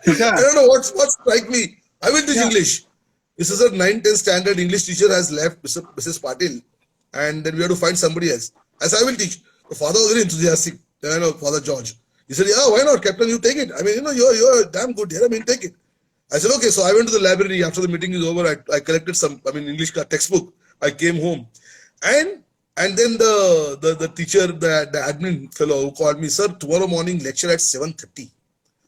Speaker 3: don't know what strike me. I will teach English. This is a 9th, 10th standard English teacher has left, Mrs. Patil, and then we have to find somebody else. I said, I will teach. The father was very enthusiastic. Father George. He said, yeah, why not, Captain? You take it. I mean, you're damn good here. I mean, take it. I said, okay. So I went to the library after the meeting is over. I collected some, English textbook. I came home, and then the teacher, the admin fellow who called me, sir, tomorrow morning lecture at 7:30.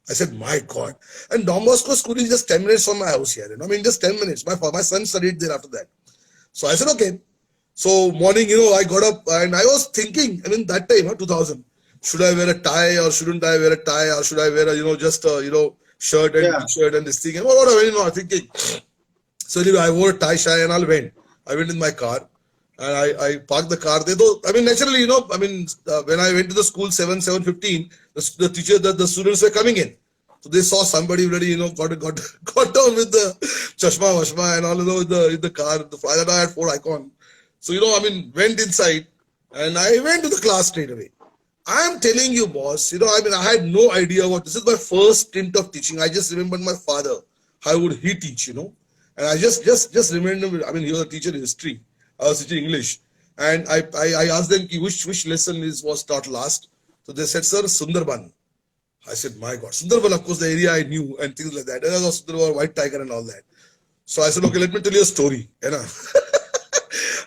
Speaker 3: I said, my God. And Don Bosco school is just 10 minutes from my house here. Just 10 minutes. My son studied there after that. So I said, okay. So morning, I got up and I was thinking, that time, 2000, should I wear a tie or shouldn't I wear a tie, or should I wear a, just a, shirt and t-shirt and this thing and whatever, I'm thinking. So anyway, I wore a tie, and I went in my car and I parked the car there. Though, naturally, when I went to the school 7:15, the teacher, the students were coming in. So they saw somebody already, got down with the chashma, washma and all, in the car. The father had 4 icon. So, went inside and I went to the class straight away. I am telling you, boss, I had no idea what, this is my first stint of teaching. I just remembered my father, how would he teach, and I just remember, he was a teacher in history. I was teaching English. And I asked them which lesson was taught last. So they said, sir, Sundarban. I said, my God, Sundarban, of course, the area I knew and things like that. And I was Sundarban, white tiger and all that. So I said, okay, let me tell you a story. And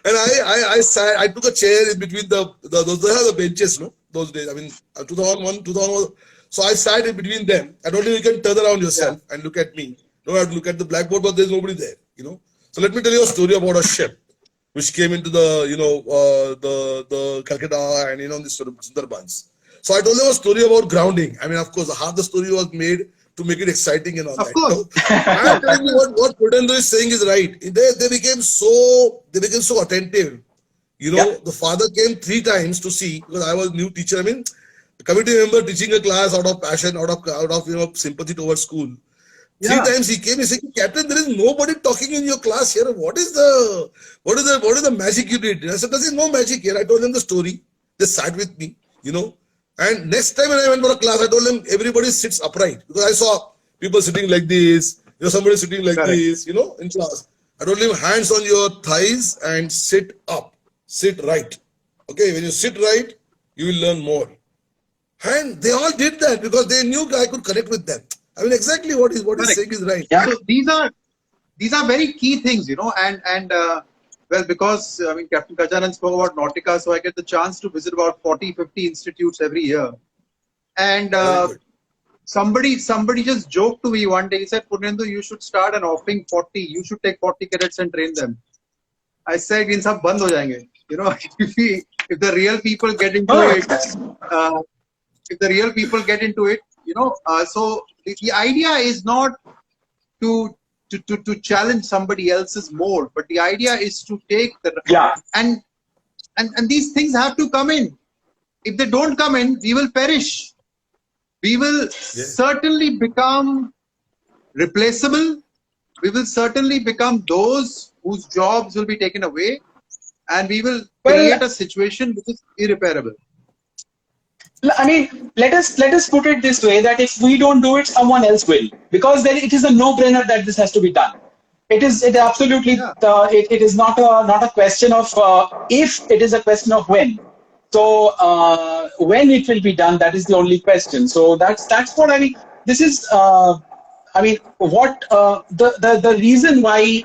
Speaker 3: I took a chair in between the benches, those days. 2001, 2001. So I sat in between them. And only you can turn around yourself and look at me. Don't have to look at the blackboard, but there's nobody there, So let me tell you a story about a ship which came into the, the Calcutta and, the Sundarbans. So I told them a story about grounding. Of course, half the story was made to make it exciting and all that.
Speaker 4: Of course.
Speaker 3: I'm telling you what Pudendra is saying is right. They became so attentive. The father came 3 times to see, because I was new teacher. A committee member teaching a class out of passion, out of sympathy towards school. 3 times he came. He said, Captain, there is nobody talking in your class here. What is the magic you did? I said, there is no magic here. I told them the story. They sat with me, And next time when I went for a class, I told them everybody sits upright, because I saw people sitting like this, somebody sitting like this, in class. I told them hands on your thighs and sit up, sit right. Okay, when you sit right, you will learn more. And they all did that because they knew I could connect with them. Exactly what he's saying is right.
Speaker 4: Yeah. So these are very key things, and Well, because I mean, Captain Gajanan spoke about Nautica, so I get the chance to visit about 40, 50 institutes every year. And
Speaker 3: Very good.
Speaker 4: somebody just joked to me one day. He said, Purnendu, you should start an offering 40. You should take 40 cadets and train them. I said, in sab band ho jayenge. You know, if the real people get into it, if the real people get into it, you know, so the idea is not to challenge somebody else's mold, but the idea is to take the and these things have to come in. If they don't come in, we will perish. We will certainly become replaceable. We will certainly become those whose jobs will be taken away, and we will create a situation which is irreparable.
Speaker 2: I mean, let us put it this way: that if we don't do it, someone else will, because then it is a no-brainer that this has to be done. It absolutely it is not a question of if, it is a question of when. So when it will be done, that is the only question. So that's what I mean. This is I mean, what the reason why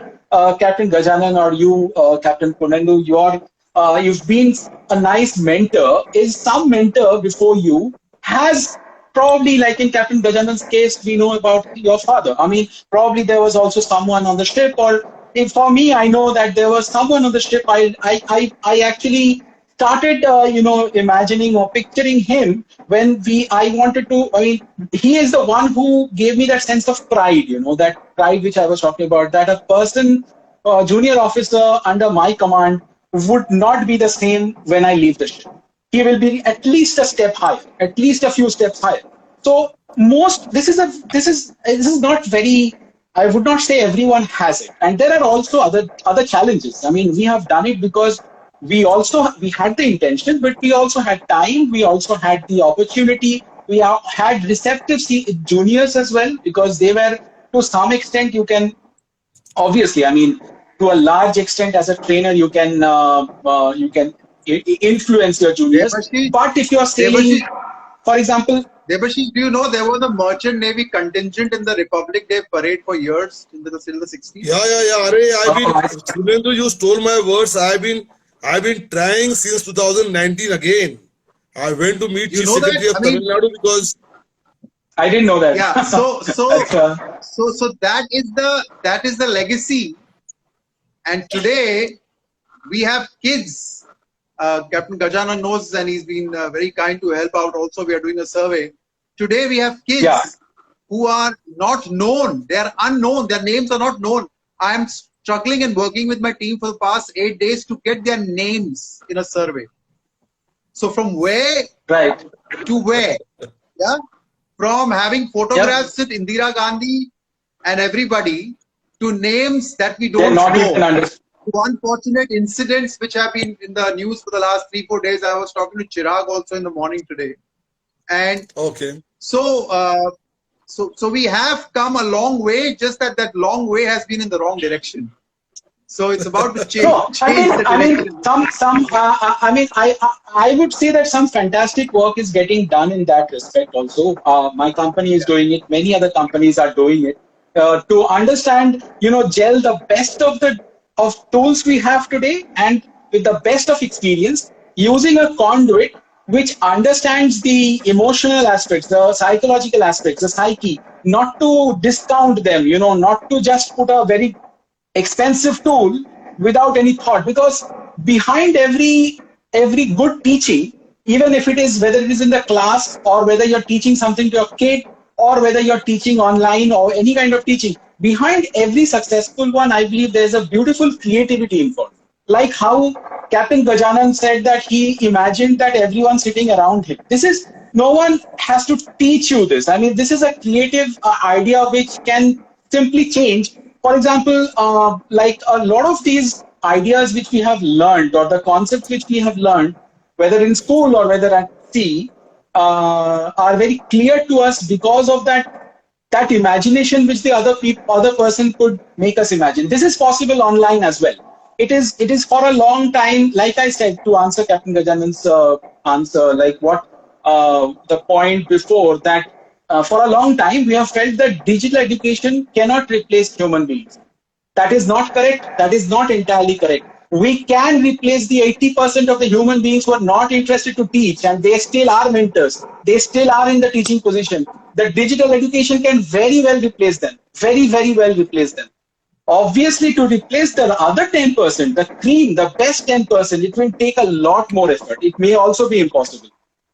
Speaker 2: Captain Gajanan or you, Captain Purnendu, you've been a nice mentor, is some mentor before you has probably, like in Captain Gajanan's case, we know about your father. I mean, probably there was also someone on the ship, or if for me, I know that there was someone on the ship. I actually started, imagining or picturing him when I wanted to. I mean, he is the one who gave me that sense of pride. That pride which I was talking about. That a person, junior officer under my command, would not be the same when I leave the ship. He will be at least a step higher, at least a few steps higher. So this is not very. I would not say everyone has it, and there are also other challenges. I mean, we have done it because we had the intention, but we also had time. We also had the opportunity. We had receptive juniors as well, because they were, to some extent, you can obviously, I mean, to a large extent, as a trainer, you can influence your juniors. But if you are sailing, for example,
Speaker 4: Debashish, do you know there was a merchant navy contingent in the Republic Day parade for years in the 60s?
Speaker 3: Yeah. Sunendu, you stole my words. I've been trying since 2019 again. I went to meet Chief Secretary of Tamil Nadu because
Speaker 2: I didn't know that.
Speaker 4: Yeah. So that is the legacy. And today we have kids. Captain Gajanan knows, and he's been very kind to help out. Also, we are doing a survey. Today we have kids who are not known. They are unknown. Their names are not known. I am struggling and working with my team for the past 8 days to get their names in a survey. So from where to where? Yeah. From having photographs with Indira Gandhi and everybody to names that we don't know. Unfortunate incidents which have been in the news for the last 3-4 days. I was talking to Chirag also in the morning today, and so we have come a long way. Just that long way has been in the wrong direction. So it's about to change.
Speaker 2: I would say that some fantastic work is getting done in that respect also. My company is doing it. Many other companies are doing it. To understand, gel the best of tools we have today, and with the best of experience, using a conduit which understands the emotional aspects, the psychological aspects, the psyche, not to discount them, not to just put a very expensive tool without any thought, because behind every good teaching, even if it is, whether it is in the class or whether you're teaching something to a kid or whether you're teaching online or any kind of teaching, behind every successful one, I believe there's a beautiful creativity involved. Like how Captain Gajanan said that he imagined that everyone sitting around him. No one has to teach you this. I mean, this is a creative idea which can simply change. For example, like a lot of these ideas which we have learned, or the concepts which we have learned, whether in school or whether at sea, are very clear to us because of that imagination which the other person could make us imagine. This is possible online as well. It is for a long time, like I said, to answer Captain Gajanan's answer, like what the point before that, for a long time we have felt that digital education cannot replace human beings. That is not correct. That is not entirely correct. we can replace the 80% of the human beings who are not interested to teach, and they still are mentors. They still are in the teaching position. The digital education can very well replace them. Very, very well replace them. Obviously, to replace the other 10%, the cream, the best 10%, it will take a lot more effort. It may also be impossible.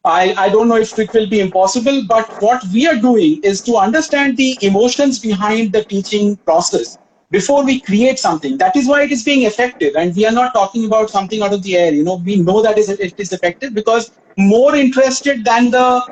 Speaker 2: I don't know if it will be impossible, but what we are doing is to understand the emotions behind the teaching process before we create something. That is why it is being effective. And we are not talking about something out of the air. We know that it is effective because more interested than the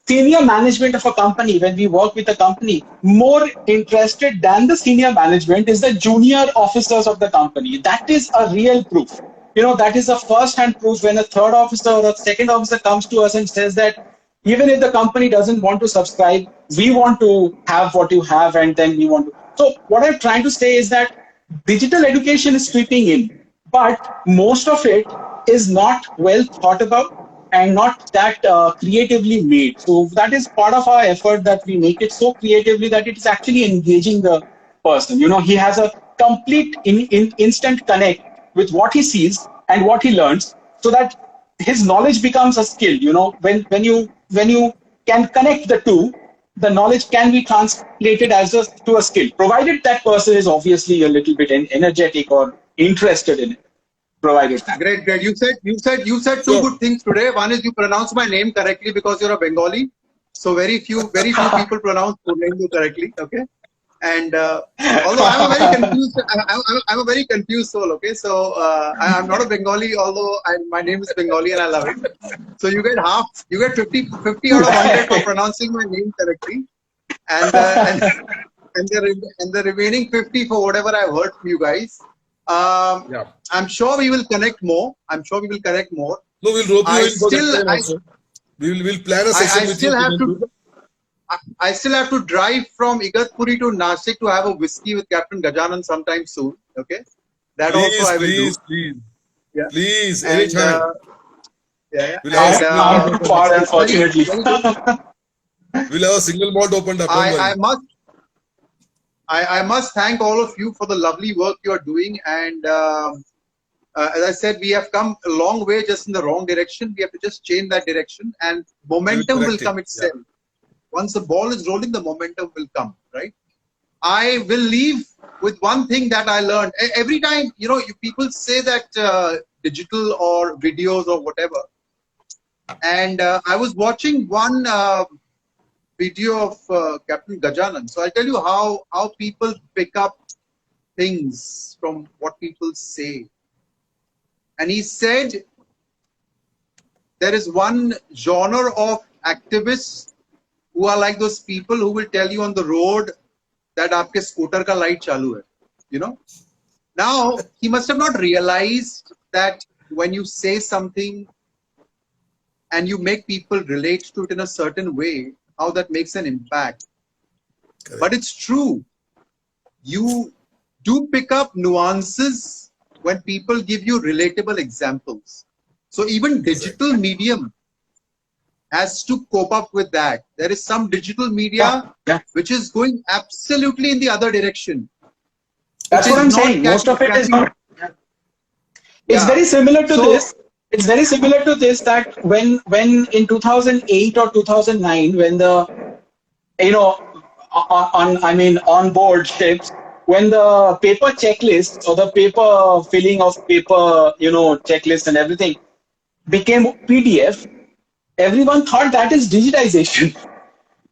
Speaker 2: senior management of a company, when we work with a company, more interested than the senior management is the junior officers of the company. That is a real proof. That is a first-hand proof when a third officer or a second officer comes to us and says that even if the company doesn't want to subscribe, we want to have what you have, and then we want to. So what I'm trying to say is that digital education is sweeping in, but most of it is not well thought about and not that creatively made. So that is part of our effort, that we make it so creatively that it is actually engaging the person. He has a complete instant connect with what he sees and what he learns, so that his knowledge becomes a skill. When you can connect the two, the knowledge can be translated to a skill, provided that person is obviously a little bit energetic or interested in it. Provided that.
Speaker 4: Great, great. You said two good things today. One is you pronounce my name correctly because you're a Bengali. So very few people pronounce Purnendu correctly. Okay. And although I'm a very confused soul. Okay. So I'm not a Bengali, although my name is Bengali and I love it. So you get 50 out of 100 for pronouncing my name correctly, and the remaining 50 for whatever I've heard from you guys.
Speaker 3: Yeah.
Speaker 4: I'm sure we will connect more.
Speaker 3: No, we'll rope you in for that time also. We'll plan a session with you.
Speaker 4: I still have to drive from Igatpuri to Nashik to have a whiskey with Captain Gajanan sometime soon. Okay, that also I will do.
Speaker 3: Please,
Speaker 4: And,
Speaker 3: anytime.
Speaker 4: We'll
Speaker 2: I'm far, unfortunately.
Speaker 3: We'll have a single malt opened up.
Speaker 4: I must thank all of you for the lovely work you are doing, and as I said, we have come a long way just in the wrong direction. We have to just change that direction, and momentum will come itself. Yeah. Once the ball is rolling, the momentum will come, right? I will leave with one thing that I learned. Every time, people say that digital or videos or whatever, and I was watching one video of Captain Gajanan. So I'll tell you how people pick up things from what people say. And he said there is one genre of activists who are like those people who will tell you on the road that aapke scooter ka light chalu hai. Now, he must have not realized that when you say something and you make people relate to it in a certain way, how that makes an impact. Correct. But it's true. You do pick up nuances when people give you relatable examples. So even digital medium has to cope up with that. There is some digital media which is going absolutely in the other direction.
Speaker 2: That's what I'm saying. Most of it is not. It's very similar to this. It's very similar to this, that when in 2008 or 2009, when the, on board ships, when the paper checklist or the paper filling of paper, checklist and everything became PDF, everyone thought that is digitization,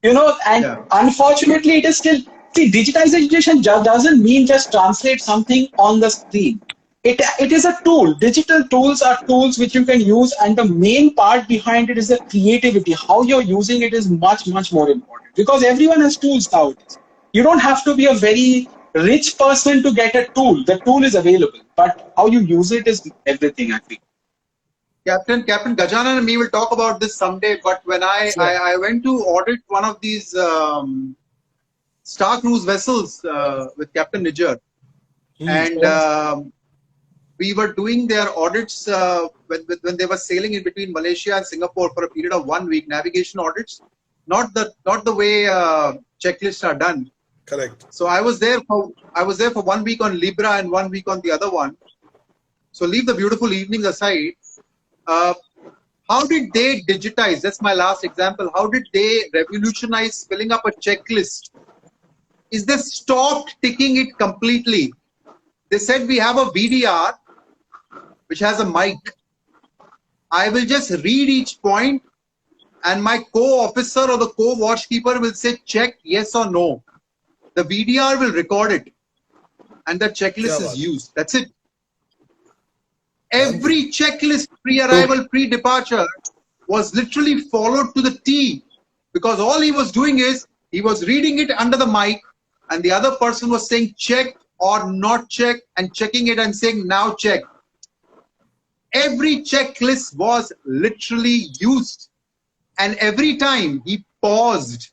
Speaker 2: and unfortunately it is still, digitization doesn't mean just translate something on the screen. It is a tool. Digital tools are tools which you can use, and the main part behind it is the creativity. How you're using it is much, much more important, because everyone has tools nowadays. You don't have to be a very rich person to get a tool. The tool is available, but how you use it is everything, I think.
Speaker 4: Captain Gajanan and me will talk about this someday, but when I went to audit one of these Star Cruise vessels with Captain Nijar, and we were doing their audits when they were sailing in between Malaysia and Singapore for a period of 1 week, navigation audits, not the way checklists are done.
Speaker 3: Correct.
Speaker 4: So I was there for 1 week on Libra and 1 week on the other one. So leave the beautiful evening aside. How did they digitize? That's my last example. How did they revolutionize filling up a checklist? Is they stopped ticking it completely. They said we have a VDR which has a mic. I will just read each point and my co-officer or the co-watchkeeper will say check yes or no. The VDR will record it and the checklist
Speaker 3: क्या
Speaker 4: is
Speaker 3: बात
Speaker 4: used. That's it.
Speaker 3: है?
Speaker 4: Every checklist, pre-arrival, pre-departure, was literally followed to the T, because all he was doing is he was reading it under the mic and the other person was saying check or not check and checking it and saying now check. Every checklist was literally used, and every time he paused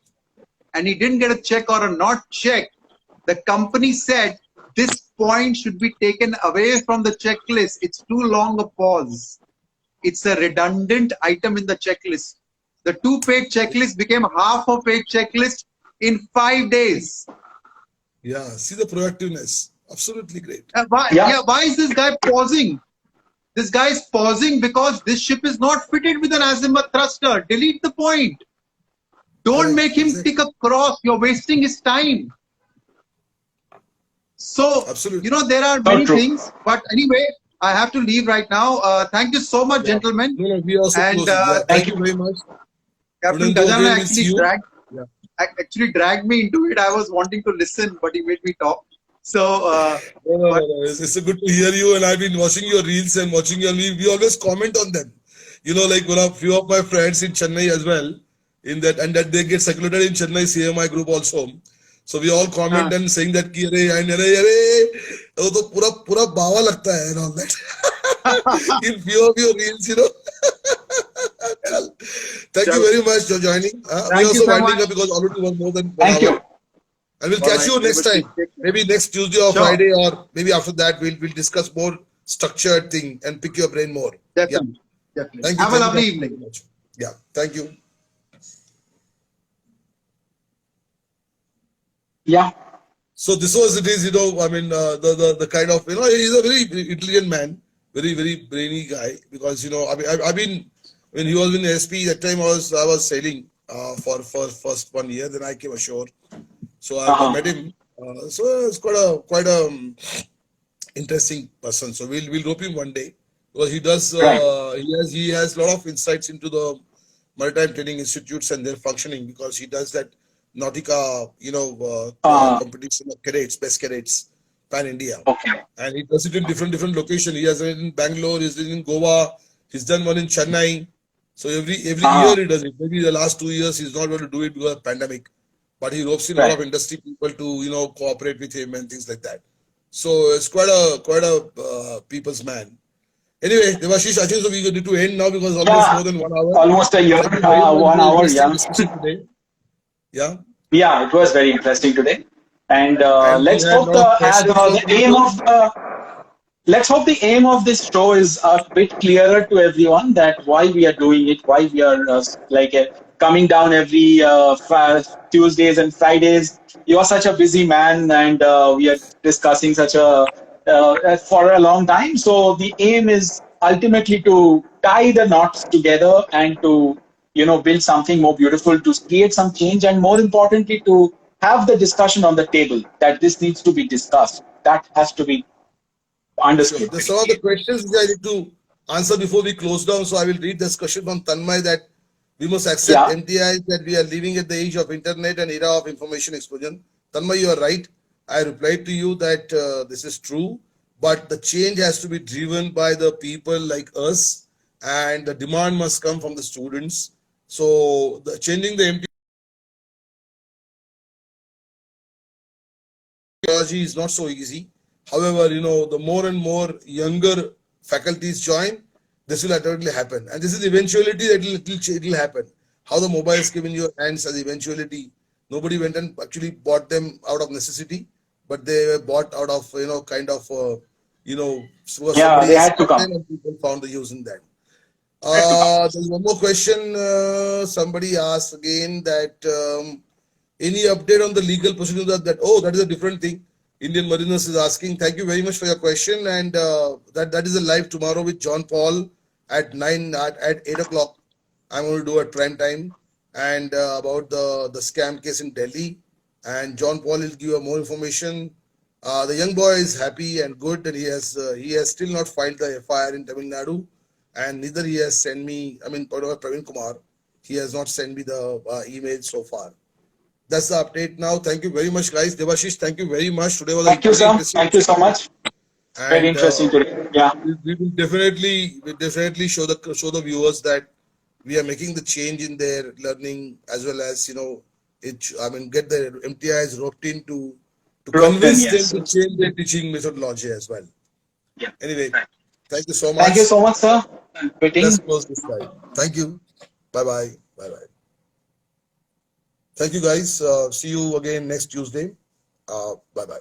Speaker 4: and he didn't get a check or a not check, the company said this point should be taken away from the checklist. It's too long a pause. It's a redundant item in the checklist. The 2-page checklist became half a page checklist in 5 days.
Speaker 3: Yeah, see the proactiveness. Absolutely great.
Speaker 4: Why is this guy pausing? This guy is pausing because this ship is not fitted with an azimuth thruster. Delete the point. Don't
Speaker 3: Correct,
Speaker 4: make him
Speaker 3: exactly.
Speaker 4: tick a cross. You're wasting his time. So,
Speaker 3: Absolutely.
Speaker 4: there are many things. But anyway, I have to leave right now. Thank you so much,
Speaker 3: Yeah.
Speaker 4: gentlemen.
Speaker 3: No, we also
Speaker 4: And
Speaker 3: closing. Yeah, thank you very much.
Speaker 4: Captain
Speaker 3: Until
Speaker 4: Gajana
Speaker 3: again, we'll see you. Yeah.
Speaker 4: actually dragged me into it. I was wanting to listen, but he made me talk. So,
Speaker 3: No. It's good to hear you, and I've been watching your reels and watching your. We always comment on them. You know, like one of few of my friends in Chennai as well, in that, and that they get circulated in Chennai CMI group also. So we all comment and saying that कि अरे वो तो पूरा बावा लगता है and all that. In few of your reels, you know. Thank you very much for joining. We
Speaker 4: you
Speaker 3: also
Speaker 4: so
Speaker 3: winding
Speaker 4: much.
Speaker 3: up because already was more than 1
Speaker 2: Thank
Speaker 3: hour.
Speaker 2: you.
Speaker 3: And we'll
Speaker 4: All
Speaker 3: catch
Speaker 4: right,
Speaker 3: you next
Speaker 4: Liberty.
Speaker 3: time. Maybe next Tuesday or
Speaker 4: Sure.
Speaker 3: Friday, or maybe after that we'll discuss more structured thing and pick your brain more.
Speaker 4: Definitely.
Speaker 3: Yeah.
Speaker 4: Definitely.
Speaker 3: Thank you.
Speaker 4: Have a
Speaker 3: Thank
Speaker 4: lovely
Speaker 3: you
Speaker 4: evening.
Speaker 3: very much. Yeah. Thank you.
Speaker 2: Yeah.
Speaker 3: So this was it is, you know, I mean, the kind of, you know, he's a very intelligent man, very brainy guy, because, you know, I mean, I've been, when he was in SP, that time I was sailing for first 1 year, then I came ashore. So I met him. So it's quite a interesting person. So we'll rope him one day, because he does he has a lot of insights into the maritime training institutes and their functioning, because he does that Nautica, you know, competition of cadets, best cadets, pan India,
Speaker 2: Okay.
Speaker 3: and he does it in different locations. He has it in Bangalore, he's in Goa, he's done one in Chennai. So every year he does it. Maybe the last 2 years he's not able to do it because of pandemic, but he ropes in a lot of industry people to, you know, cooperate with him and things like that. So it's quite a people's man. Anyway, Devashish, I think so we need to end now because almost more than 1 hour.
Speaker 2: Almost a year,
Speaker 3: Thank you very much
Speaker 2: 1
Speaker 3: for the
Speaker 2: hour.
Speaker 3: interesting
Speaker 2: Yeah.
Speaker 3: discussion today. Yeah.
Speaker 2: Yeah, it was very interesting today. And
Speaker 3: And we
Speaker 2: let's
Speaker 3: had a
Speaker 2: hope
Speaker 3: lot of questions from
Speaker 2: the aim
Speaker 3: people.
Speaker 2: of let's hope the aim of this show is a bit clearer to everyone, that why we are doing it, why we are coming down every Tuesdays and Fridays. You are such a busy man, and we are discussing such a for a long time. So the aim is ultimately to tie the knots together and to, you know, build something more beautiful, to create some change, and more importantly, to have the discussion on the table that this needs to be discussed. That has to be
Speaker 3: Sure.
Speaker 2: understood.
Speaker 3: There's some of the questions which I need to answer before we close down. So I will read this question from Tanmay, that we must accept
Speaker 2: Yeah.
Speaker 3: MTI, that we are living at the age of internet and era of information explosion. Tanmay, you are right. I replied to you that this is true, but the change has to be driven by the people like us, and the demand must come from the students. So changing the MTI technology is not so easy. However, you know, the more and more younger faculties join, this will ultimately happen. And this is the eventuality that it will happen. How the mobiles came in your hands as eventuality. Nobody went and actually bought them out of necessity, but they were bought out of, you know, kind of, you know,
Speaker 2: Yeah,
Speaker 3: somebody
Speaker 2: they
Speaker 3: has
Speaker 2: had to
Speaker 3: bought them
Speaker 2: come.
Speaker 3: and people found the use in that.
Speaker 2: Had to come.
Speaker 3: There's one more question. Somebody asked again that any update on the legal proceedings that oh, that is a different thing. Indian Mariners is asking, thank you very much for your question. And that is a live tomorrow with John Paul at 8 o'clock. I'm going to do at prime time and about the scam case in Delhi. And John Paul will give you more information. The young boy is happy and good that he has still not filed the FIR in Tamil Nadu, and neither he has sent me. I mean, Praveen Kumar, he has not sent me the email so far. That's the update now. Thank you very much, guys. Devashish, thank you very much. Today was a
Speaker 2: Thank you,
Speaker 3: very
Speaker 2: sir.
Speaker 3: interesting
Speaker 2: Thank you so
Speaker 3: discussion,
Speaker 2: much. Very
Speaker 3: and
Speaker 2: interesting today. Yeah.
Speaker 3: we will definitely show the viewers that we are making the change in their learning as well as get the MTIs roped in to
Speaker 2: Roped in,
Speaker 3: convince them
Speaker 2: yes.
Speaker 3: to change their teaching methodology as well.
Speaker 2: Yeah.
Speaker 3: Anyway, thank you so
Speaker 2: Thank you
Speaker 3: much.
Speaker 2: so much, sir.
Speaker 3: Let's
Speaker 2: Quitting.
Speaker 3: close this slide. Thank you. Bye bye. Bye bye. Thank you, guys. See you again next Tuesday. Bye bye.